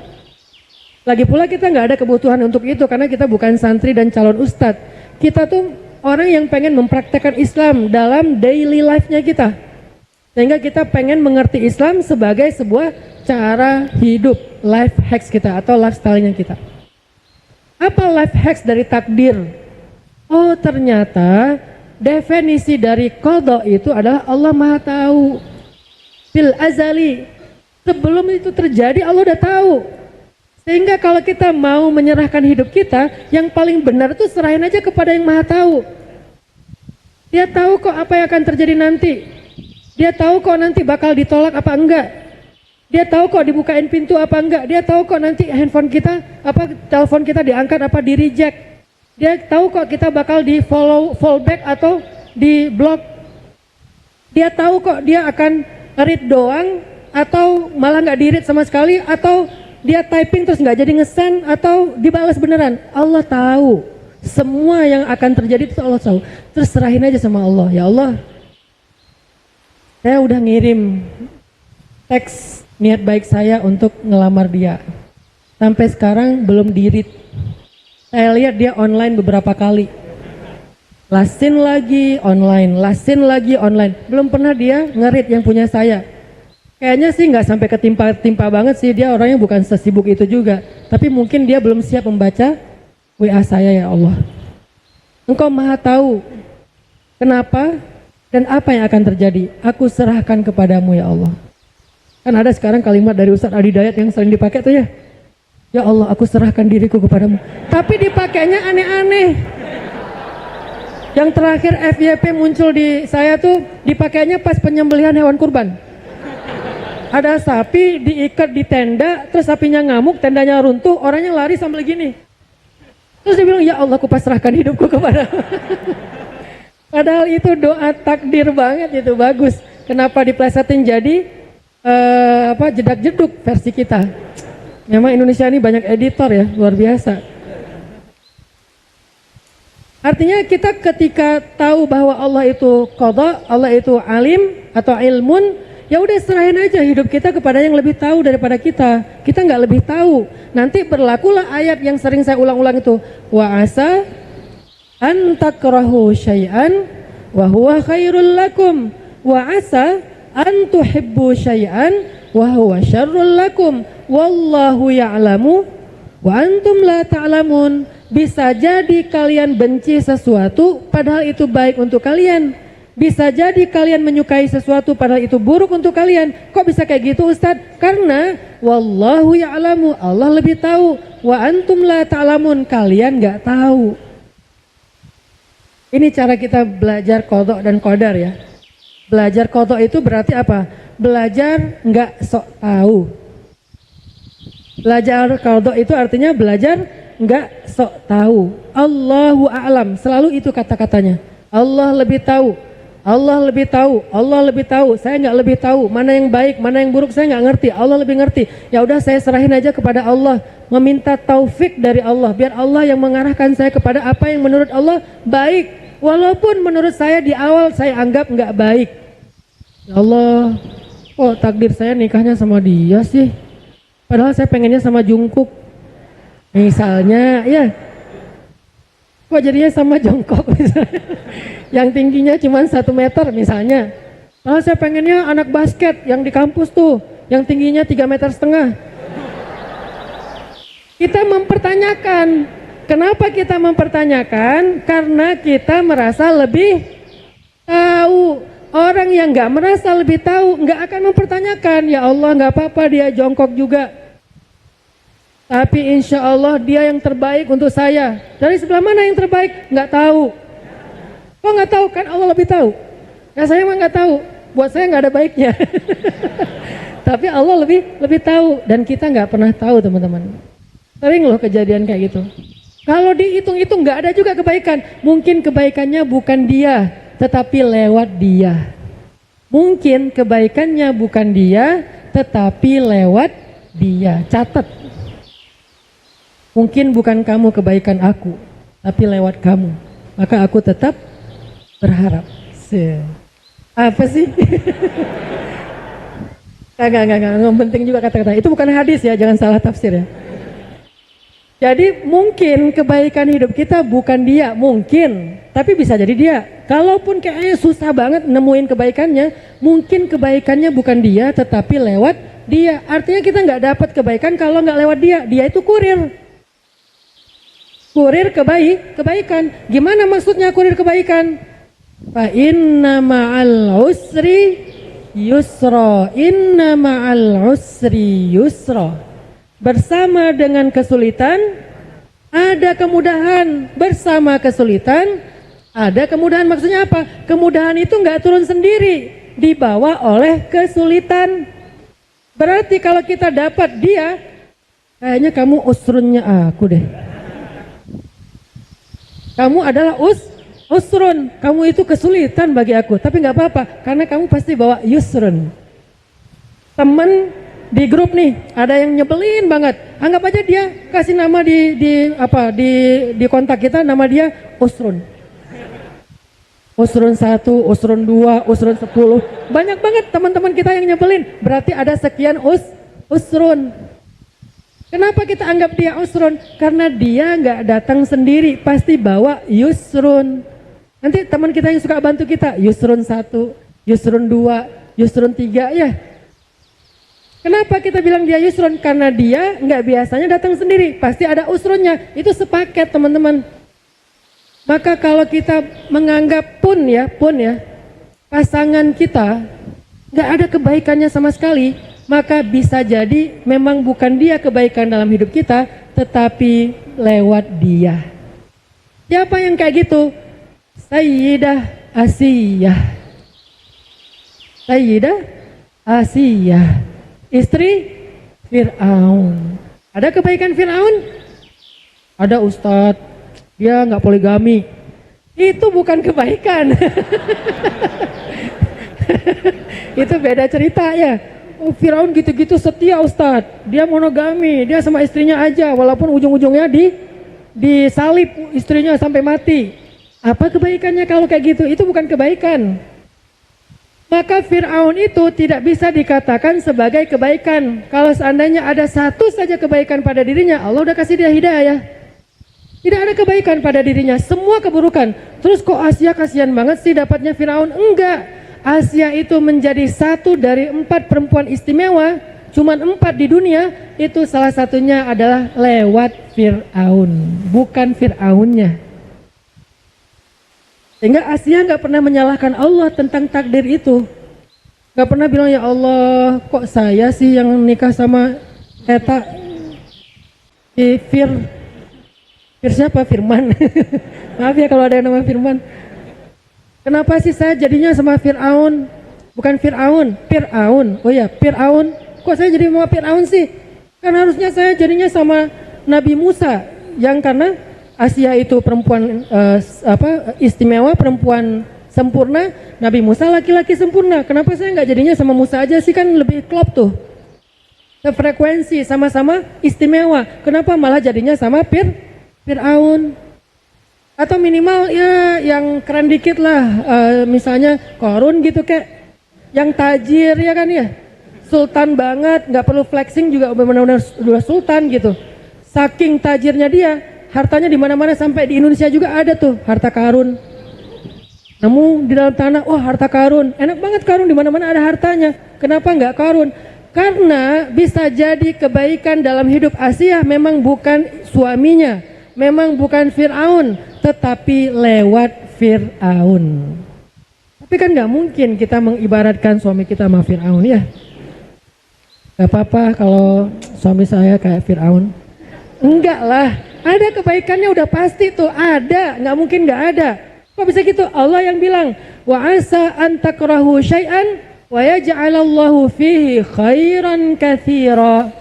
Lagi pula kita nggak ada kebutuhan untuk itu karena kita bukan santri dan calon ustadz. Kita tuh orang yang pengen mempraktekkan Islam dalam daily life-nya kita. Sehingga kita pengen mengerti Islam sebagai sebuah cara hidup, life hacks kita atau lifestyle-nya kita. Apa life hacks dari takdir? Oh ternyata definisi dari qada itu adalah Allah Maha Tahu. Fil azali. Sebelum itu terjadi Allah udah tahu. Sehingga kalau kita mau menyerahkan hidup kita, yang paling benar itu serahin aja kepada yang Maha Tahu. Dia tahu kok apa yang akan terjadi nanti. Dia tahu kok nanti bakal ditolak apa enggak. Dia tahu kok dibukain pintu apa enggak. Dia tahu kok nanti handphone kita, telepon kita diangkat apa di reject. Dia tahu kok kita bakal di fallback atau di block. Dia tahu kok dia akan read doang atau malah nggak di read sama sekali atau dia typing terus nggak jadi nge-send atau dibalas beneran. Allah tahu. Semua yang akan terjadi itu Allah tahu. Terus serahin aja sama Allah. Ya Allah, saya udah ngirim teks niat baik saya untuk ngelamar dia. Sampai sekarang belum di-read. Saya lihat dia online beberapa kali. Lasin lagi online, lasin lagi online. Belum pernah dia nge-read yang punya saya. Kayaknya sih nggak sampai ketimpa banget sih, dia orangnya bukan sesibuk itu juga. Tapi mungkin dia belum siap membaca WA saya. Ya Allah, Engkau Maha Tahu kenapa dan apa yang akan terjadi. Aku serahkan kepadamu ya Allah. Kan ada sekarang kalimat dari Ustadz Adi Dayat yang sering dipakai tuh ya. Ya Allah, aku serahkan diriku kepadamu. Tapi dipakainya aneh-aneh. Yang terakhir FYP muncul di saya tuh dipakainya pas penyembelihan hewan kurban. Ada sapi diikat di tenda, terus sapinya ngamuk, tendanya runtuh, orangnya lari sambil gini. Terus dia bilang, ya Allah, aku pasrahkan hidupku kepada. Padahal itu doa takdir banget, itu bagus. Kenapa diplesetin jadi jedak-jeduk versi kita. Memang Indonesia ini banyak editor ya, luar biasa. Artinya kita ketika tahu bahwa Allah itu qada, Allah itu alim atau ilmun, ya udah serahin aja hidup kita kepada yang lebih tahu daripada kita. Kita nggak lebih tahu. Nanti berlakulah ayat yang sering saya ulang-ulang itu. Wa asa an takrahu syai'an wa huwa khairul lakum. Wa asa an tuhibbu syai'an wa huwa syarrul lakum. Wallahu ya'lamu wa antum la ta'lamun. Bisa jadi kalian benci sesuatu padahal itu baik untuk kalian. Bisa jadi kalian menyukai sesuatu padahal itu buruk untuk kalian. Kok bisa kayak gitu Ustadz? Karena wallahu ya'lamu, Allah lebih tahu. Wa antum la ta'lamun, kalian gak tahu. Ini cara kita belajar qada dan qadar ya. Belajar qada itu berarti apa? Belajar gak sok tahu. Belajar qada itu artinya belajar gak sok tahu. Allahu a'lam, selalu itu kata-katanya. Allah lebih tahu. Allah lebih tahu, Allah lebih tahu, saya nggak lebih tahu mana yang baik, mana yang buruk saya nggak ngerti, Allah lebih ngerti. Ya udah saya serahin aja kepada Allah, meminta taufik dari Allah, biar Allah yang mengarahkan saya kepada apa yang menurut Allah baik, walaupun menurut saya di awal saya anggap nggak baik. Ya Allah, kok takdir saya nikahnya sama dia sih? Padahal saya pengennya sama Jungkook. Misalnya, ya, kok jadinya sama Jongkok misalnya. Yang tingginya cuma 1 meter misalnya. Padahal saya pengennya anak basket yang di kampus tuh, yang tingginya 3,5 meter. Kita mempertanyakan. Kenapa kita mempertanyakan? Karena kita merasa lebih tahu. Orang yang nggak merasa lebih tahu nggak akan mempertanyakan. Ya Allah, nggak apa-apa dia jongkok juga. Tapi insya Allah dia yang terbaik untuk saya. Dari sebelah mana yang terbaik? Nggak tahu. Kok nggak tahu? Kan Allah lebih tahu. Ya saya mah nggak tahu. Buat saya nggak ada baiknya. Tapi Allah lebih tahu. Dan kita nggak pernah tahu teman-teman. Sering loh kejadian kayak gitu. Kalau dihitung-hitung nggak ada juga kebaikan. Mungkin kebaikannya bukan dia, tetapi lewat dia. Mungkin kebaikannya bukan dia, tetapi lewat dia. Catat. Mungkin bukan kamu kebaikan aku, tapi lewat kamu. Maka aku tetap berharap. Apa sih? Enggak penting juga kata-kata. Itu bukan hadis ya, jangan salah tafsir ya. Jadi mungkin kebaikan hidup kita bukan dia, mungkin. Tapi bisa jadi dia. Kalaupun kayaknya susah banget nemuin kebaikannya, mungkin kebaikannya bukan dia, tetapi lewat dia. Artinya kita nggak dapat kebaikan kalau nggak lewat dia. Dia itu kurir. Kurir kebaikan. Gimana maksudnya kurir kebaikan? Fa inna ma'al usri yusra. Inna ma'al usri yusra. Bersama dengan kesulitan ada kemudahan. Bersama kesulitan ada kemudahan. Maksudnya apa? Kemudahan itu nggak turun sendiri, dibawa oleh kesulitan. Berarti kalau kita dapat dia, kayaknya kamu usrunnya aku deh. Kamu adalah usrun, kamu itu kesulitan bagi aku, tapi nggak apa-apa, karena kamu pasti bawa yusrun. Temen di grup nih, ada yang nyebelin banget, anggap aja dia kasih nama di kontak kita, nama dia usrun. Usrun 1, usrun 2, usrun 10, banyak banget teman-teman kita yang nyebelin, berarti ada sekian usrun. Kenapa kita anggap dia usrun? Karena dia nggak datang sendiri, pasti bawa yusrun. Nanti teman kita yang suka bantu kita, yusrun 1, yusrun 2, yusrun 3 ya. Kenapa kita bilang dia yusrun? Karena dia nggak biasanya datang sendiri, pasti ada usrunnya. Itu sepaket teman-teman. Maka kalau kita menganggap pun ya, pasangan kita nggak ada kebaikannya sama sekali, maka bisa jadi memang bukan dia kebaikan dalam hidup kita, tetapi lewat dia. Siapa yang kayak gitu? Sayyidah Asiyah. Sayyidah Asiyah, istri Fir'aun. Ada kebaikan Fir'aun? Ada Ustadz, dia nggak poligami. Itu bukan kebaikan. Itu beda cerita ya. Oh, Firaun gitu-gitu setia Ustadz, dia monogami, dia sama istrinya aja, walaupun ujung-ujungnya disalib istrinya sampai mati. Apa kebaikannya kalau kayak gitu? Itu bukan kebaikan. Maka Firaun itu tidak bisa dikatakan sebagai kebaikan. Kalau seandainya ada satu saja kebaikan pada dirinya, Allah udah kasih dia hidayah. Tidak ada kebaikan pada dirinya, semua keburukan. Terus kok Asia kasihan banget sih dapatnya Firaun? Enggak. Asia itu menjadi 1 dari 4 perempuan istimewa, cuman 4 di dunia, itu salah satunya adalah lewat Fir'aun, bukan Fir'aunnya. Sehingga Asia nggak pernah menyalahkan Allah tentang takdir itu. Nggak pernah bilang, ya Allah kok saya sih yang nikah sama Eta, Fir siapa? Firman. Maaf ya kalau ada yang nama Firman. Kenapa sih saya jadinya sama Fir'aun? Bukan Fir'aun. Oh ya, Fir'aun. Kok saya jadi sama Fir'aun sih? Kan harusnya saya jadinya sama Nabi Musa. Yang karena Asia itu perempuan istimewa, perempuan sempurna. Nabi Musa laki-laki sempurna. Kenapa saya nggak jadinya sama Musa aja sih? Kan lebih klop tuh. Sefrekuensi, sama-sama istimewa. Kenapa malah jadinya sama Fir'aun? Atau minimal ya yang keren dikit lah, misalnya Korun gitu kek. yang tajir ya kan ya, sultan banget, nggak perlu flexing juga benar-benar udah sultan gitu. Saking tajirnya dia, hartanya di mana-mana, sampai di Indonesia juga ada tuh harta karun. Namun di dalam tanah, wah harta karun, enak banget karun, di mana-mana ada hartanya. Kenapa nggak karun? Karena bisa jadi kebaikan dalam hidup Asia memang bukan suaminya, memang bukan Fir'aun, tetapi lewat Fir'aun. Tapi kan nggak mungkin kita mengibaratkan suami kita sama Fir'aun ya. Gak apa-apa kalau suami saya kayak Fir'aun. Enggak lah, ada kebaikannya udah pasti tuh, ada, nggak mungkin nggak ada. Kok bisa gitu? Allah yang bilang, wa asa an takrahu syai'an wa yaj'alallahu fihi khairan katsira.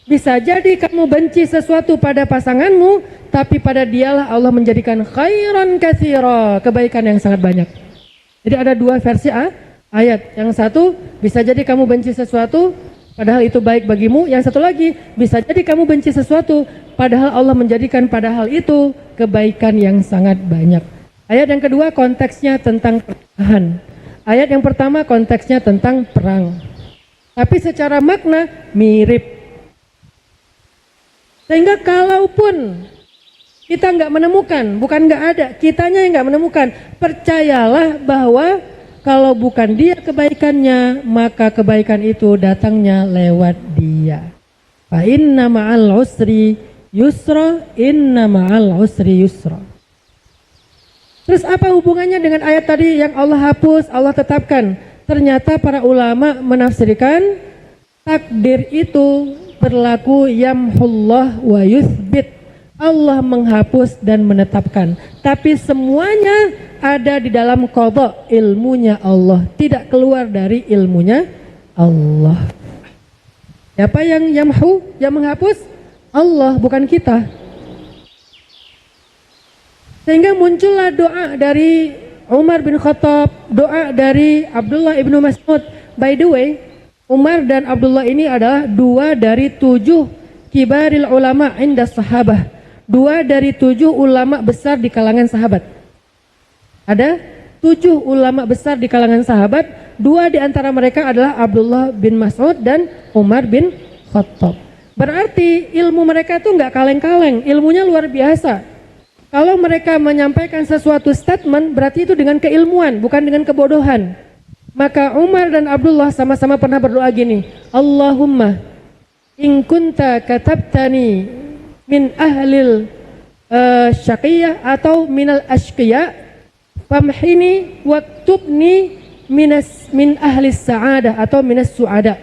Bisa jadi kamu benci sesuatu pada pasanganmu, tapi pada dialah Allah menjadikan khairan katsira, kebaikan yang sangat banyak. Jadi ada dua versi ayat. Yang satu, bisa jadi kamu benci sesuatu padahal itu baik bagimu. Yang satu lagi, bisa jadi kamu benci sesuatu padahal Allah menjadikan padahal itu kebaikan yang sangat banyak. Ayat yang kedua konteksnya tentang pernikahan. Ayat yang pertama konteksnya tentang perang. Tapi secara makna mirip. Sehingga kalaupun kita nggak menemukan, bukan nggak ada, kitanya yang nggak menemukan, percayalah bahwa kalau bukan dia kebaikannya, maka kebaikan itu datangnya lewat dia. Fa inna ma'al usri yusra, inna ma'al usri yusra. Terus apa hubungannya dengan ayat tadi yang Allah hapus, Allah tetapkan? Ternyata para ulama menafsirkan takdir itu berlaku yamhullah wa yuthbit. Allah menghapus dan menetapkan. Tapi semuanya ada di dalam qadha, ilmunya Allah. Tidak keluar dari ilmunya Allah. Siapa yang yamhu, yang menghapus? Allah, bukan kita. Sehingga muncullah doa dari Umar bin Khattab, doa dari Abdullah ibnu Mas'ud. By the way, Umar dan Abdullah ini adalah dua dari 7 kibaril ulama inda sahabah. 2 dari 7 ulama besar di kalangan sahabat. Ada 7 ulama besar di kalangan sahabat. 2 di antara mereka adalah Abdullah bin Mas'ud dan Umar bin Khattab. Berarti ilmu mereka itu nggak kaleng-kaleng, ilmunya luar biasa. Kalau mereka menyampaikan sesuatu statement, berarti itu dengan keilmuan, bukan dengan kebodohan. Maka Umar dan Abdullah sama-sama pernah berdoa gini, Allahumma in kunta katabtani min ahlil syaqiyah atau minal ashqiyah famhini waktubni min ahli sa'adah atau minas su'ada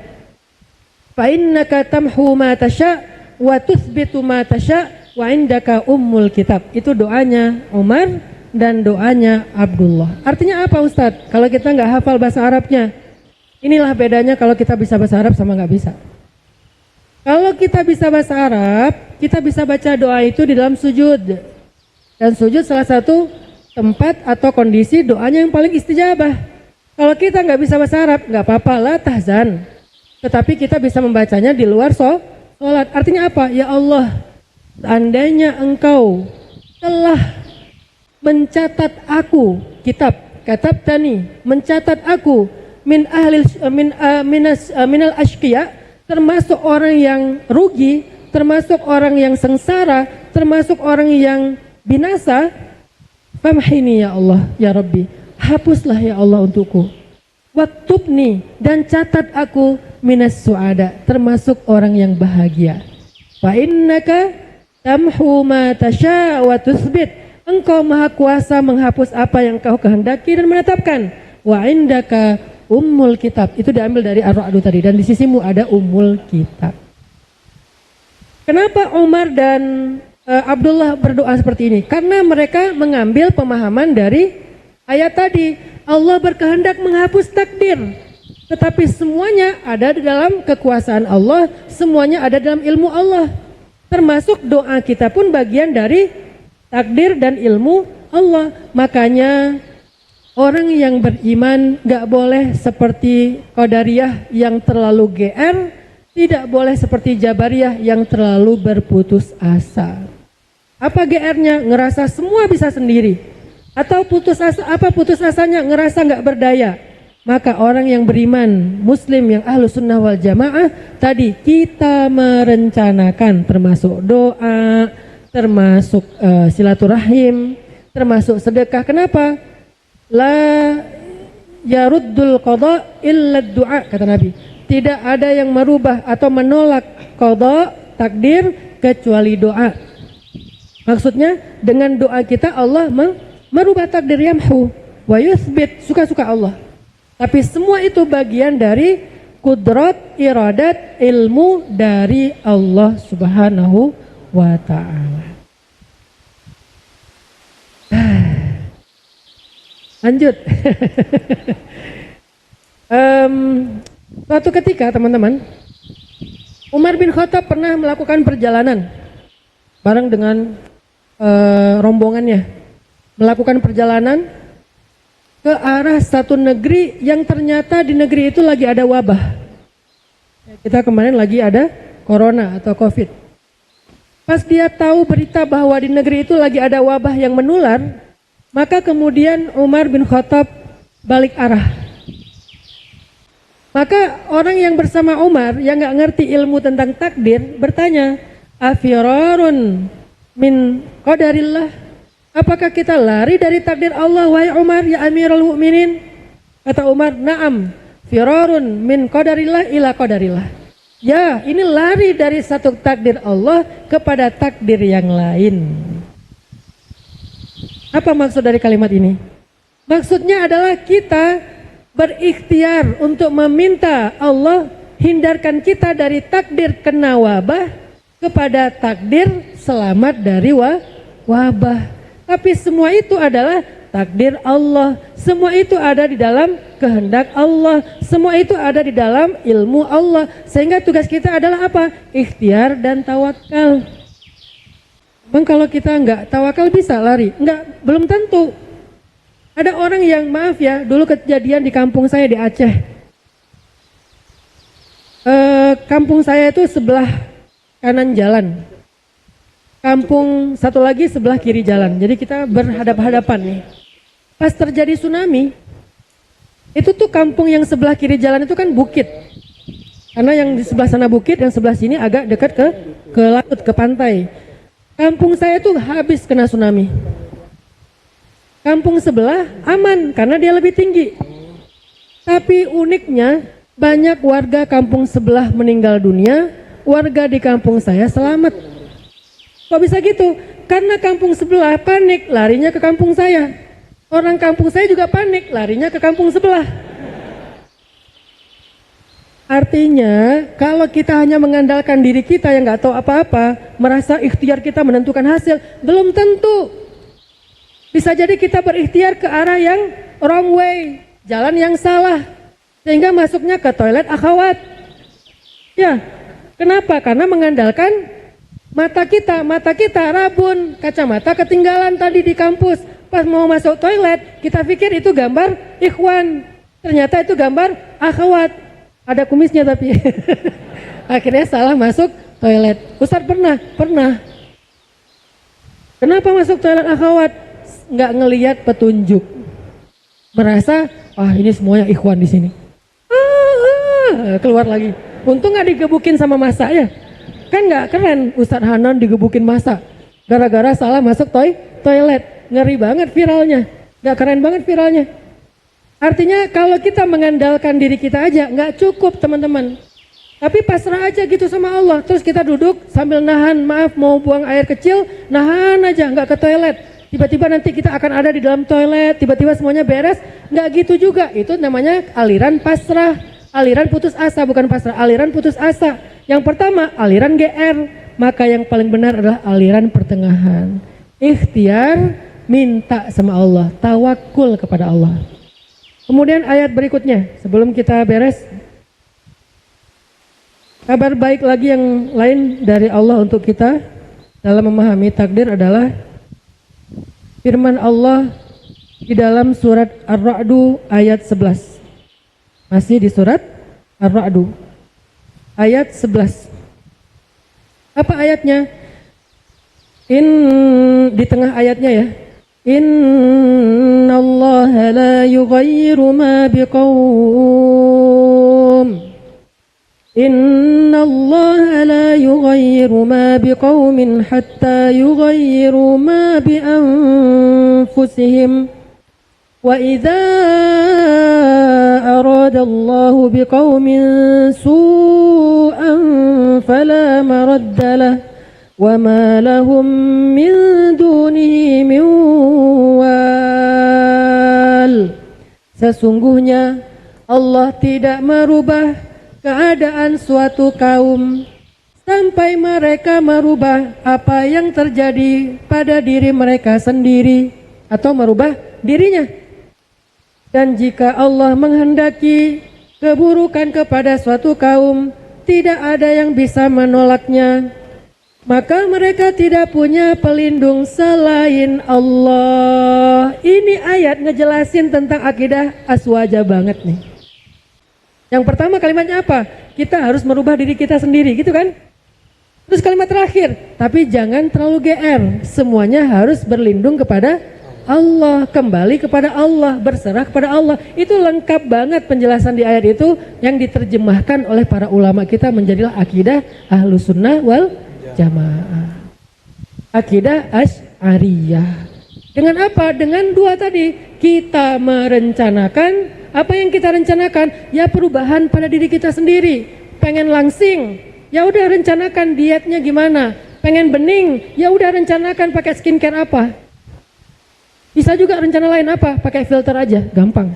fa innaka tamhu ma tasha wa tuthbitu ma tasha wa indaka ummul kitab. Itu doanya Umar dan doanya Abdullah. Artinya apa Ustadz? Kalau kita nggak hafal bahasa Arabnya, inilah bedanya kalau kita bisa bahasa Arab sama nggak bisa. Kalau kita bisa bahasa Arab, kita bisa baca doa itu di dalam sujud. Dan sujud salah satu tempat atau kondisi doanya yang paling istijabah. Kalau kita nggak bisa bahasa Arab, nggak apa-apa lah tahzan. Tetapi kita bisa membacanya di luar sholat. Artinya apa? Ya Allah, seandainya engkau telah mencatat aku, kitab, katabtani, mencatat aku minal ashqiya, termasuk orang yang rugi, termasuk orang yang sengsara, termasuk orang yang binasa, famhini ya Allah, ya Rabbi, hapuslah ya Allah untukku, waktubni, dan catat aku minas su'ada, termasuk orang yang bahagia. Fa innaka tamhu ma tasha wa tuthbit, engkau maha kuasa menghapus apa yang kau kehendaki dan menetapkan. Wa indaka ummul kitab, itu diambil dari Ar-Ra'd tadi, dan di sisimu ada ummul kitab. Kenapa Umar dan Abdullah berdoa seperti ini? Karena mereka mengambil pemahaman dari ayat tadi. Allah berkehendak menghapus takdir, tetapi semuanya ada di dalam kekuasaan Allah, semuanya ada dalam ilmu Allah. Termasuk doa kita pun bagian dari takdir dan ilmu Allah. Makanya orang yang beriman gak boleh seperti Qadariyah yang terlalu GR, tidak boleh seperti Jabariyah yang terlalu berputus asa. Apa GR-nya? Ngerasa semua bisa sendiri. Atau putus asa, apa putus asanya? Ngerasa gak berdaya. Maka orang yang beriman, muslim yang ahlu sunnah wal jamaah, tadi kita merencanakan termasuk doa, termasuk silaturahim, termasuk sedekah. Kenapa? La yaruddul qada illa du'a, kata Nabi. Tidak ada yang merubah atau menolak qada, takdir, kecuali doa. Maksudnya dengan doa kita Allah merubah takdir, yamhu wa yuthbit, suka-suka Allah. Tapi semua itu bagian dari kudrat, iradat, ilmu dari Allah Subhanahu wa ta'ala. Lanjut. Suatu ketika teman-teman, Umar bin Khattab pernah melakukan perjalanan bareng dengan rombongannya, melakukan perjalanan ke arah satu negeri yang ternyata di negeri itu lagi ada wabah. Kita kemarin lagi ada corona atau covid. Pas dia tahu berita bahwa di negeri itu lagi ada wabah yang menular, maka kemudian Umar bin Khattab balik arah. Maka orang yang bersama Umar yang gak ngerti ilmu tentang takdir bertanya, afirarun min qadarillah, apakah kita lari dari takdir Allah wahai Umar ya Amirul Mukminin? Kata Umar, na'am, firarun min qadarillah ila qadarillah. Ya, ini lari dari satu takdir Allah kepada takdir yang lain. Apa maksud dari kalimat ini? Maksudnya adalah kita berikhtiar untuk meminta Allah hindarkan kita dari takdir kena wabah kepada takdir selamat dari wabah. Tapi semua itu adalah takdir Allah. Semua itu ada di dalam kehendak Allah. Semua itu ada di dalam ilmu Allah. Sehingga tugas kita adalah apa? Ikhtiar dan tawakal. Bang, kalau kita nggak tawakal bisa lari? Nggak, belum tentu. Ada orang yang, maaf ya, dulu kejadian di kampung saya di Aceh. Kampung saya itu sebelah kanan jalan. Kampung satu lagi sebelah kiri jalan. Jadi kita berhadap-hadapan nih. Pas terjadi tsunami, itu tuh kampung yang sebelah kiri jalan itu kan bukit. Karena yang di sebelah sana bukit, yang sebelah sini agak dekat ke laut, ke pantai. Kampung saya tuh habis kena tsunami. Kampung sebelah aman karena dia lebih tinggi. Tapi uniknya banyak warga kampung sebelah meninggal dunia, warga di kampung saya selamat. Kok bisa gitu? Karena kampung sebelah panik, larinya ke kampung saya. Orang kampung saya juga panik, larinya ke kampung sebelah. Artinya, kalau kita hanya mengandalkan diri kita yang nggak tahu apa-apa, merasa ikhtiar kita menentukan hasil, belum tentu. Bisa jadi kita berikhtiar ke arah yang wrong way, jalan yang salah, sehingga masuknya ke toilet akhwat. Ya, kenapa? Karena mengandalkan mata kita rabun, kacamata ketinggalan tadi di kampus. Pas mau masuk toilet, kita pikir itu gambar ikhwan. Ternyata itu gambar akhwat. Ada kumisnya tapi. Akhirnya salah masuk toilet. Ustaz pernah. Kenapa masuk toilet akhwat? Nggak ngelihat petunjuk. Merasa, ini semuanya ikhwan di sini. Keluar lagi. Untung nggak digebukin sama masa ya. Kan nggak keren Ustadz Hanan digebukin masa gara-gara salah masuk toilet. Ngeri banget viralnya, nggak keren banget viralnya. Artinya kalau kita mengandalkan diri kita aja nggak cukup teman-teman. Tapi pasrah aja gitu sama Allah. Terus kita duduk sambil nahan, maaf mau buang air kecil, nahan aja nggak ke toilet. Tiba-tiba nanti kita akan ada di dalam toilet, tiba-tiba semuanya beres. Nggak gitu juga, itu namanya aliran pasrah. Aliran putus asa, bukan pasrah, aliran putus asa. Yang pertama, aliran GR. Maka yang paling benar adalah aliran pertengahan. Ikhtiar, minta sama Allah, tawakul kepada Allah. Kemudian ayat berikutnya, sebelum kita beres. Kabar baik lagi yang lain dari Allah untuk kita dalam memahami takdir adalah firman Allah di dalam surat Ar-Ra'du ayat 11. Masih di surat Ar-Ra'du ayat 11. Apa ayatnya? Di tengah ayatnya ya. Inna Allah la yughayyiru ma biqawm. Inna Allah la yughayyiru ma biqawmin hatta yughayyiru ma bi anfusihim. Wa idza arada Allah biqawmin su'an fala maradda lahu wa ma lahum min dunihi min wal. Sesungguhnya Allah tidak merubah keadaan suatu kaum sampai mereka merubah apa yang terjadi pada diri mereka sendiri atau merubah dirinya. Dan jika Allah menghendaki keburukan kepada suatu kaum, tidak ada yang bisa menolaknya. Maka mereka tidak punya pelindung selain Allah. Ini ayat ngejelasin tentang akidah aswaja banget nih. Yang pertama kalimatnya apa? Kita harus merubah diri kita sendiri, gitu kan? Terus kalimat terakhir, tapi jangan terlalu GR. Semuanya harus berlindung kepada Allah, kembali kepada Allah, berserah kepada Allah. Itu lengkap banget penjelasan di ayat itu yang diterjemahkan oleh para ulama kita menjadilah akidah Ahlus Sunnah wal Jamaah. Akidah Asy'ariyah. Dengan apa? Dengan dua tadi. Kita merencanakan apa yang kita rencanakan, ya perubahan pada diri kita sendiri. Pengen langsing, ya udah rencanakan dietnya gimana. Pengen bening, ya udah rencanakan pakai skincare apa. Bisa juga rencana lain apa, pakai filter aja, gampang.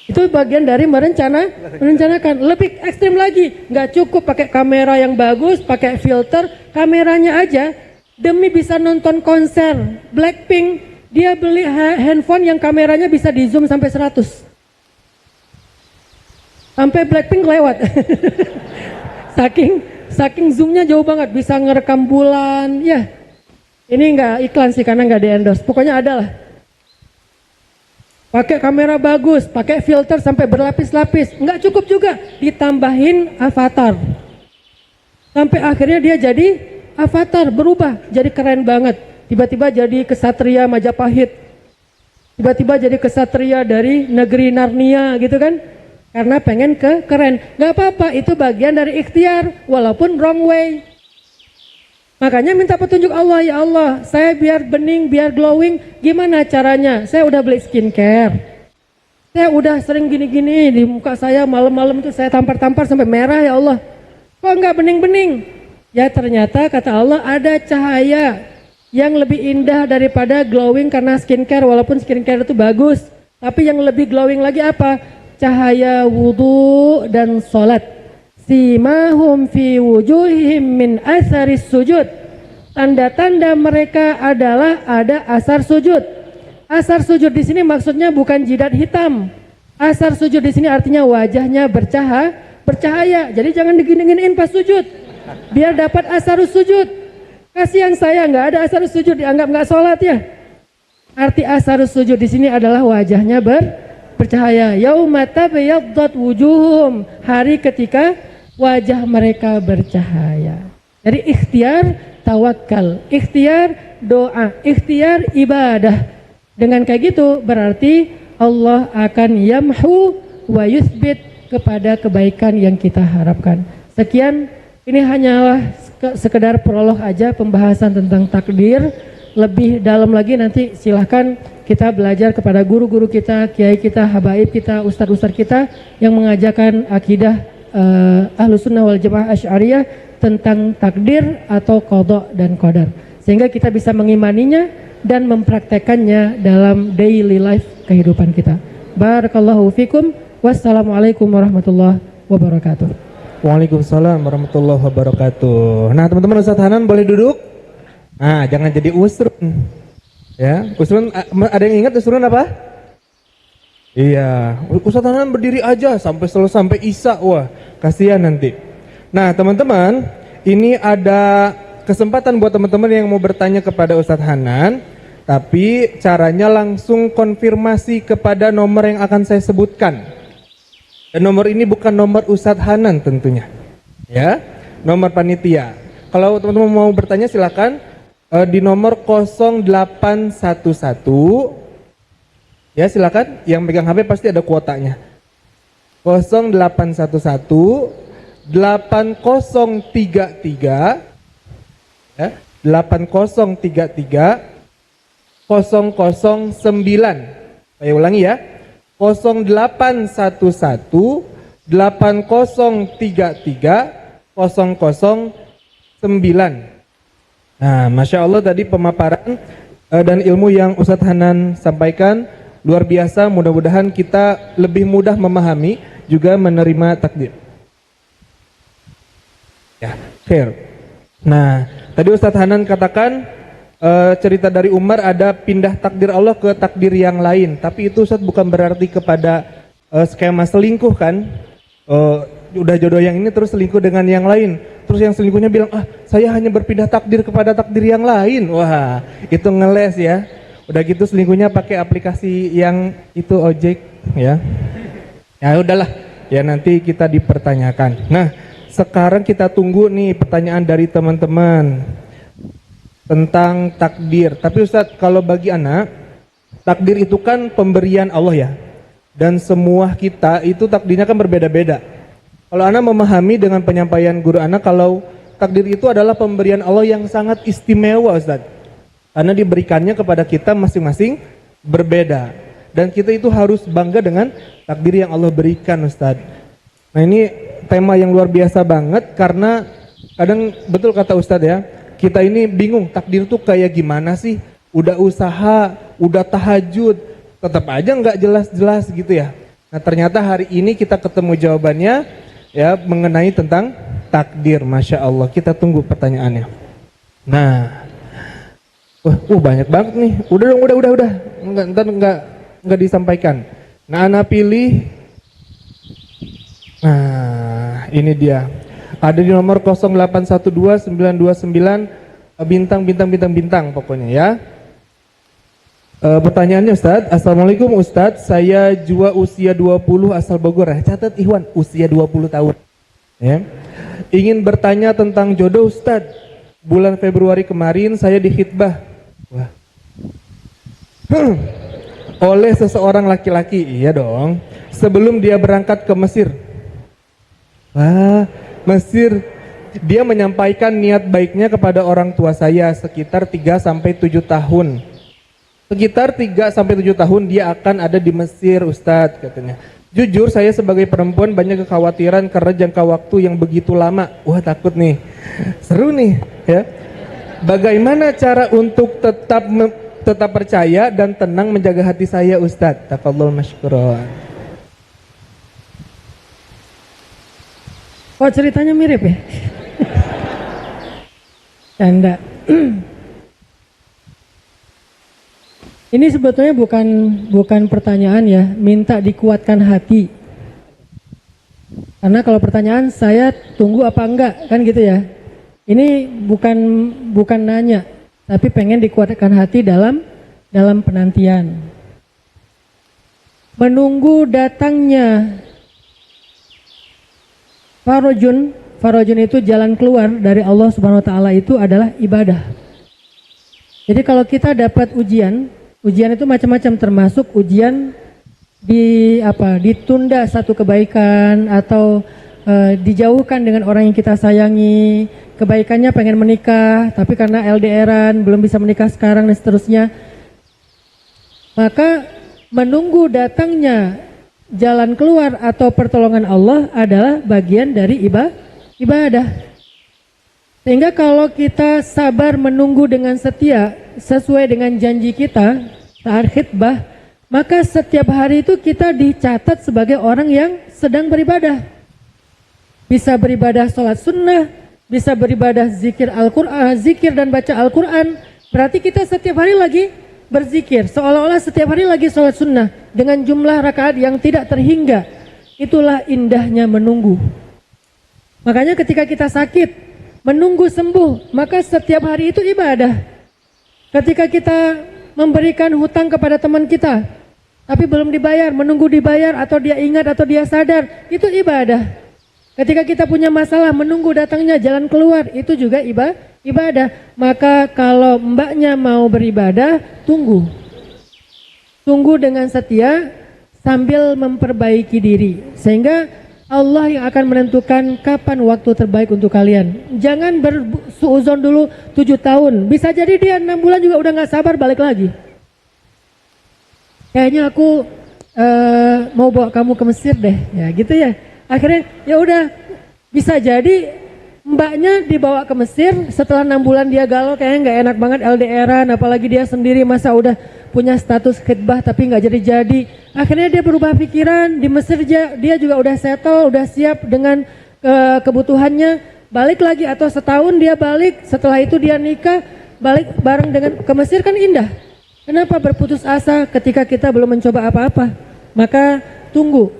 Itu bagian dari merencanakan. Lebih ekstrim lagi, nggak cukup pakai kamera yang bagus, pakai filter, kameranya aja demi bisa nonton konser Blackpink. Dia beli handphone yang kameranya bisa di zoom sampai 100. Sampai Blackpink lewat. saking zoomnya jauh banget, bisa ngerekam bulan. Ya, ini enggak iklan sih karena enggak di endorse. Pokoknya ada lah. Pakai kamera bagus, pakai filter sampai berlapis-lapis. Enggak cukup juga, ditambahin avatar. Sampai akhirnya dia jadi avatar, berubah, jadi keren banget. Tiba-tiba jadi kesatria Majapahit, tiba-tiba jadi kesatria dari negeri Narnia gitu kan, karena pengen keren. Gak apa-apa, itu bagian dari ikhtiar walaupun wrong way. Makanya minta petunjuk Allah, ya Allah saya biar bening, biar glowing, gimana caranya? Saya udah beli skincare, saya udah sering gini-gini di muka saya, malam-malam tuh saya tampar-tampar sampai merah, ya Allah kok nggak bening-bening? Ya ternyata kata Allah ada cahaya yang lebih indah daripada glowing karena skincare, walaupun skincare itu bagus, tapi yang lebih glowing lagi apa? Cahaya wudu dan sholat. Simahum fi wujuhihim min asaris sujud. Tanda-tanda mereka adalah ada asar sujud. Asar sujud di sini maksudnya bukan jidat hitam. Asar sujud di sini artinya wajahnya bercahaya. Jadi jangan digini-giniin pas sujud, biar dapat asarus sujud. Kasihan saya nggak ada asarus sujud, dianggap nggak sholat ya. Arti asarus sujud di sini adalah wajahnya bercahaya. Yauma tabyaddat wujuhum, hari ketika wajah mereka bercahaya. Jadi ikhtiar tawakal, ikhtiar doa, ikhtiar ibadah. Dengan kayak gitu berarti Allah akan yamhu wa yuthbit kepada kebaikan yang kita harapkan. Sekian, ini hanyalah sekedar prolog aja pembahasan tentang takdir. Lebih dalam lagi nanti silahkan kita belajar kepada guru-guru kita, kiai kita, habaib kita, ustadz-ustadz kita yang mengajarkan akidah Ahlus Sunnah wal Jamaah Asy'ariyah tentang takdir atau qada dan qadar, sehingga kita bisa mengimaninya dan mempraktekannya dalam daily life kehidupan kita. Barakallahu fikum. Wassalamualaikum warahmatullahi wabarakatuh. Waalaikumsalam warahmatullahi wabarakatuh. Nah teman-teman, Ustadz Hanan boleh duduk. Nah jangan jadi usrun. Ya, usrun ada yang ingat usrun apa? Iya, Ustadz Hanan berdiri aja sampai isya. Wah, kasihan nanti. Nah teman-teman, ini ada kesempatan buat teman-teman yang mau bertanya kepada Ustadz Hanan, tapi caranya langsung konfirmasi kepada nomor yang akan saya sebutkan. Dan nomor ini bukan nomor Ustadz Hanan tentunya, ya, nomor panitia. Kalau teman-teman mau bertanya silakan di nomor 0811. Ya silakan, yang pegang HP pasti ada kuotanya. 0811 8033 ya, 8033 009. Saya ulangi ya. 0811 8033 009. Nah, Masya Allah tadi pemaparan dan ilmu yang Ustadz Hanan sampaikan luar biasa. Mudah-mudahan kita lebih mudah memahami juga menerima takdir. Ya, khair. Nah, tadi Ustadz Hanan katakan cerita dari Umar ada pindah takdir Allah ke takdir yang lain. Tapi itu Ustadz bukan berarti kepada skema selingkuh kan? Udah jodoh yang ini terus selingkuh dengan yang lain. Terus yang selingkuhnya bilang, saya hanya berpindah takdir kepada takdir yang lain. Wah, itu ngeles ya. Udah gitu selingkuhnya pakai aplikasi yang itu ojek ya. Ya udahlah, ya nanti kita dipertanyakan. Nah, sekarang kita tunggu nih pertanyaan dari teman-teman tentang takdir. Tapi Ustadz, kalau bagi anak, takdir itu kan pemberian Allah ya. Dan semua kita itu takdirnya kan berbeda-beda. Kalau anak memahami dengan penyampaian guru anak, kalau takdir itu adalah pemberian Allah yang sangat istimewa Ustadz. Karena diberikannya kepada kita masing-masing berbeda. Dan kita itu harus bangga dengan takdir yang Allah berikan Ustadz. Nah ini tema yang luar biasa banget karena kadang betul kata Ustadz ya, kita ini bingung takdir tuh kayak gimana sih? Udah usaha, udah tahajud, tetap aja nggak jelas-jelas gitu ya. Nah ternyata hari ini kita ketemu jawabannya ya mengenai tentang takdir. Masya Allah, kita tunggu pertanyaannya. Nah, banyak banget nih. Udah. Nggak disampaikan. Nah, anak pilih. Nah, ini dia. Ada di nomor 0812 929 bintang pokoknya ya. Pertanyaannya Ustadz, Assalamualaikum Ustadz, saya Jua usia 20 asal Bogor ya. Catat Ikhwan, usia 20 tahun ya. Ingin bertanya tentang jodoh Ustadz. Bulan Februari kemarin saya dihitbah oleh seseorang laki-laki, iya dong, sebelum dia berangkat ke Mesir. Mesir. Dia menyampaikan niat baiknya kepada orang tua saya sekitar 3-7 tahun. Sekitar 3-7 tahun dia akan ada di Mesir Ustadz katanya. Jujur saya sebagai perempuan banyak kekhawatiran karena jangka waktu yang begitu lama. Wah takut nih. Seru nih ya. Bagaimana cara untuk tetap percaya dan tenang menjaga hati saya Ustadz? Tafadhol masykuran. Oh ceritanya mirip ya? Canda. Ini sebetulnya bukan pertanyaan ya, minta dikuatkan hati. Karena kalau pertanyaan saya tunggu apa enggak, kan gitu ya. Ini bukan nanya, tapi pengen dikuatkan hati dalam penantian. Menunggu datangnya Farajun itu jalan keluar dari Allah Subhanahu wa taala itu adalah ibadah. Jadi kalau kita dapat ujian itu macam-macam termasuk ujian ditunda satu kebaikan atau dijauhkan dengan orang yang kita sayangi, kebaikannya pengen menikah tapi karena LDRan belum bisa menikah sekarang dan seterusnya. Maka menunggu datangnya jalan keluar atau pertolongan Allah adalah bagian dari ibadah. Sehingga kalau kita sabar menunggu dengan setia sesuai dengan janji kita saat khitbah, maka setiap hari itu kita dicatat sebagai orang yang sedang beribadah. Bisa beribadah sholat sunnah, bisa beribadah zikir Al-Quran, zikir dan baca Al-Quran. Berarti kita setiap hari lagi berzikir, seolah-olah setiap hari lagi sholat sunnah dengan jumlah rakaat yang tidak terhingga. Itulah indahnya menunggu. Makanya ketika kita sakit, menunggu sembuh, maka setiap hari itu ibadah. Ketika kita memberikan hutang kepada teman kita, tapi belum dibayar, menunggu dibayar atau dia ingat atau dia sadar, itu ibadah. Ketika kita punya masalah, menunggu datangnya jalan keluar, itu juga ibadah. Maka kalau mbaknya mau beribadah, tunggu. Tunggu dengan setia sambil memperbaiki diri. Sehingga Allah yang akan menentukan kapan waktu terbaik untuk kalian. Jangan bersuuzon dulu 7 tahun. Bisa jadi dia 6 bulan juga udah gak sabar balik lagi. Kayaknya aku mau bawa kamu ke Mesir deh, ya gitu ya. Akhirnya ya udah, bisa jadi mbaknya dibawa ke Mesir, setelah 6 bulan dia galau, kayaknya nggak enak banget LDRan, apalagi dia sendiri masa udah punya status khidbah tapi nggak jadi-jadi. Akhirnya dia berubah pikiran, di Mesir dia juga udah settle, udah siap dengan kebutuhannya, balik lagi atau setahun dia balik, setelah itu dia nikah, balik bareng dengan ke Mesir, kan indah. Kenapa berputus asa ketika kita belum mencoba apa-apa? Maka tunggu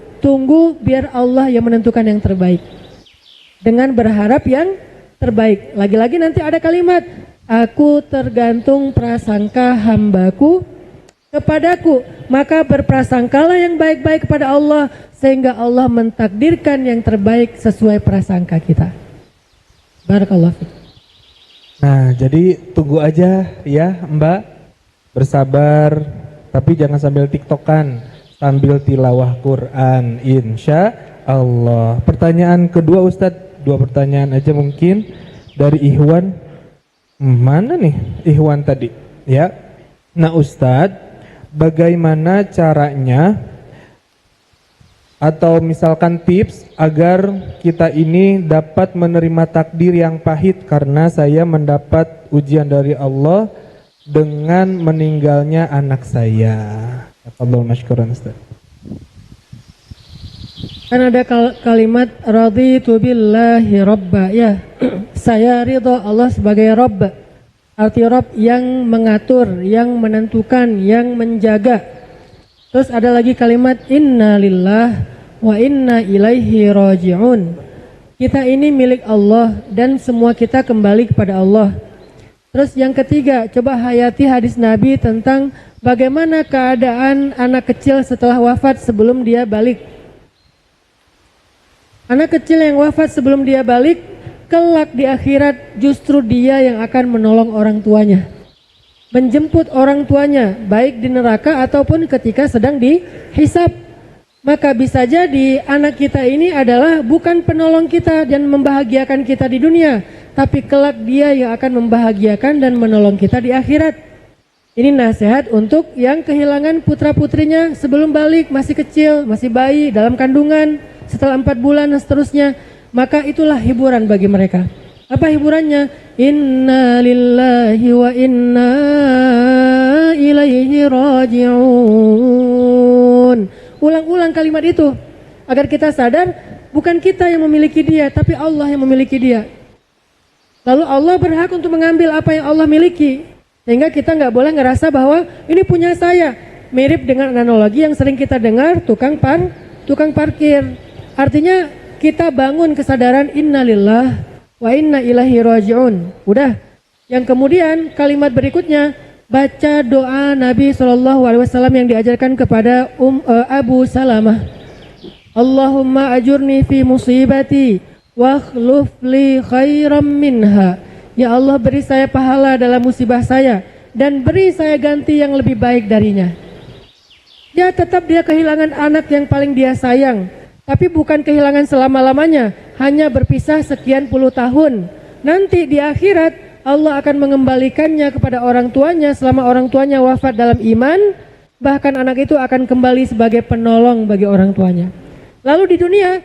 biar Allah yang menentukan yang terbaik. Dengan berharap yang terbaik. Lagi-lagi nanti ada kalimat, aku tergantung prasangka hambaku kepadaku. Maka berprasangkalah yang baik-baik kepada Allah, sehingga Allah mentakdirkan yang terbaik sesuai prasangka kita. Barakallahu fiik. Nah, jadi tunggu aja ya Mbak. Bersabar, tapi jangan sambil tiktokan, sambil tilawah Quran, insya Allah. Pertanyaan kedua Ustadz, 2 pertanyaan aja mungkin dari Ikhwan. Mana nih Ikhwan tadi? Ya. Nah Ustadz, bagaimana caranya atau misalkan tips agar kita ini dapat menerima takdir yang pahit karena saya mendapat ujian dari Allah dengan meninggalnya anak saya. Tafadhol masykuran Ustaz. Kan ada kalimat raditu billahi rabba, ya. Saya ridho Allah sebagai Rabb. Arti Rabb yang mengatur, yang menentukan, yang menjaga. Terus ada lagi kalimat inna lillah wa inna ilaihi raji'un. Kita ini milik Allah dan semua kita kembali kepada Allah. Terus yang ketiga, coba hayati hadis Nabi tentang bagaimana keadaan anak kecil setelah wafat sebelum dia balik. Anak kecil yang wafat sebelum dia balik, kelak di akhirat justru dia yang akan menolong orang tuanya, menjemput orang tuanya, baik di neraka ataupun ketika sedang dihisab. Maka bisa jadi anak kita ini adalah bukan penolong kita dan membahagiakan kita di dunia, tapi kelak dia yang akan membahagiakan dan menolong kita di akhirat. Ini nasihat untuk yang kehilangan putra-putrinya sebelum balik, masih kecil, masih bayi, dalam kandungan, setelah 4 bulan dan seterusnya. Maka itulah hiburan bagi mereka. Apa hiburannya? Inna lillahi wa inna ilaihi raji'un. Ulang-ulang kalimat itu agar kita sadar bukan kita yang memiliki dia, tapi Allah yang memiliki dia. Lalu Allah berhak untuk mengambil apa yang Allah miliki, sehingga kita nggak boleh ngerasa bahwa ini punya saya. Mirip dengan analogi yang sering kita dengar, tukang parkir. Artinya kita bangun kesadaran innalillah wa inna ilaihi raji'un. Udah. Yang kemudian kalimat berikutnya, baca doa Nabi SAW yang diajarkan kepada Abu Salamah. Allahumma ajurni fi musibati wa akhluf li khairam minha. Ya Allah, beri saya pahala dalam musibah saya dan beri saya ganti yang lebih baik darinya. Ya, tetap dia kehilangan anak yang paling dia sayang, tapi bukan kehilangan selama-lamanya, hanya berpisah sekian puluh tahun. Nanti di akhirat Allah akan mengembalikannya kepada orang tuanya selama orang tuanya wafat dalam iman. Bahkan anak itu akan kembali sebagai penolong bagi orang tuanya. Lalu di dunia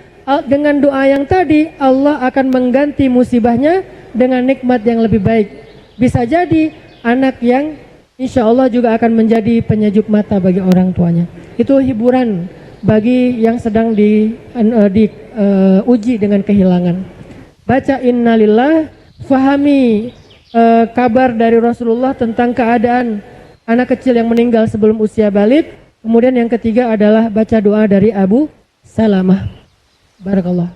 dengan doa yang tadi Allah akan mengganti musibahnya dengan nikmat yang lebih baik. Bisa jadi anak yang insya Allah juga akan menjadi penyejuk mata bagi orang tuanya. Itu hiburan bagi yang sedang diuji dengan kehilangan. Baca innalillah, fahami kabar dari Rasulullah tentang keadaan anak kecil yang meninggal sebelum usia balik. Kemudian yang ketiga adalah baca doa dari Abu Salamah. Barakallah.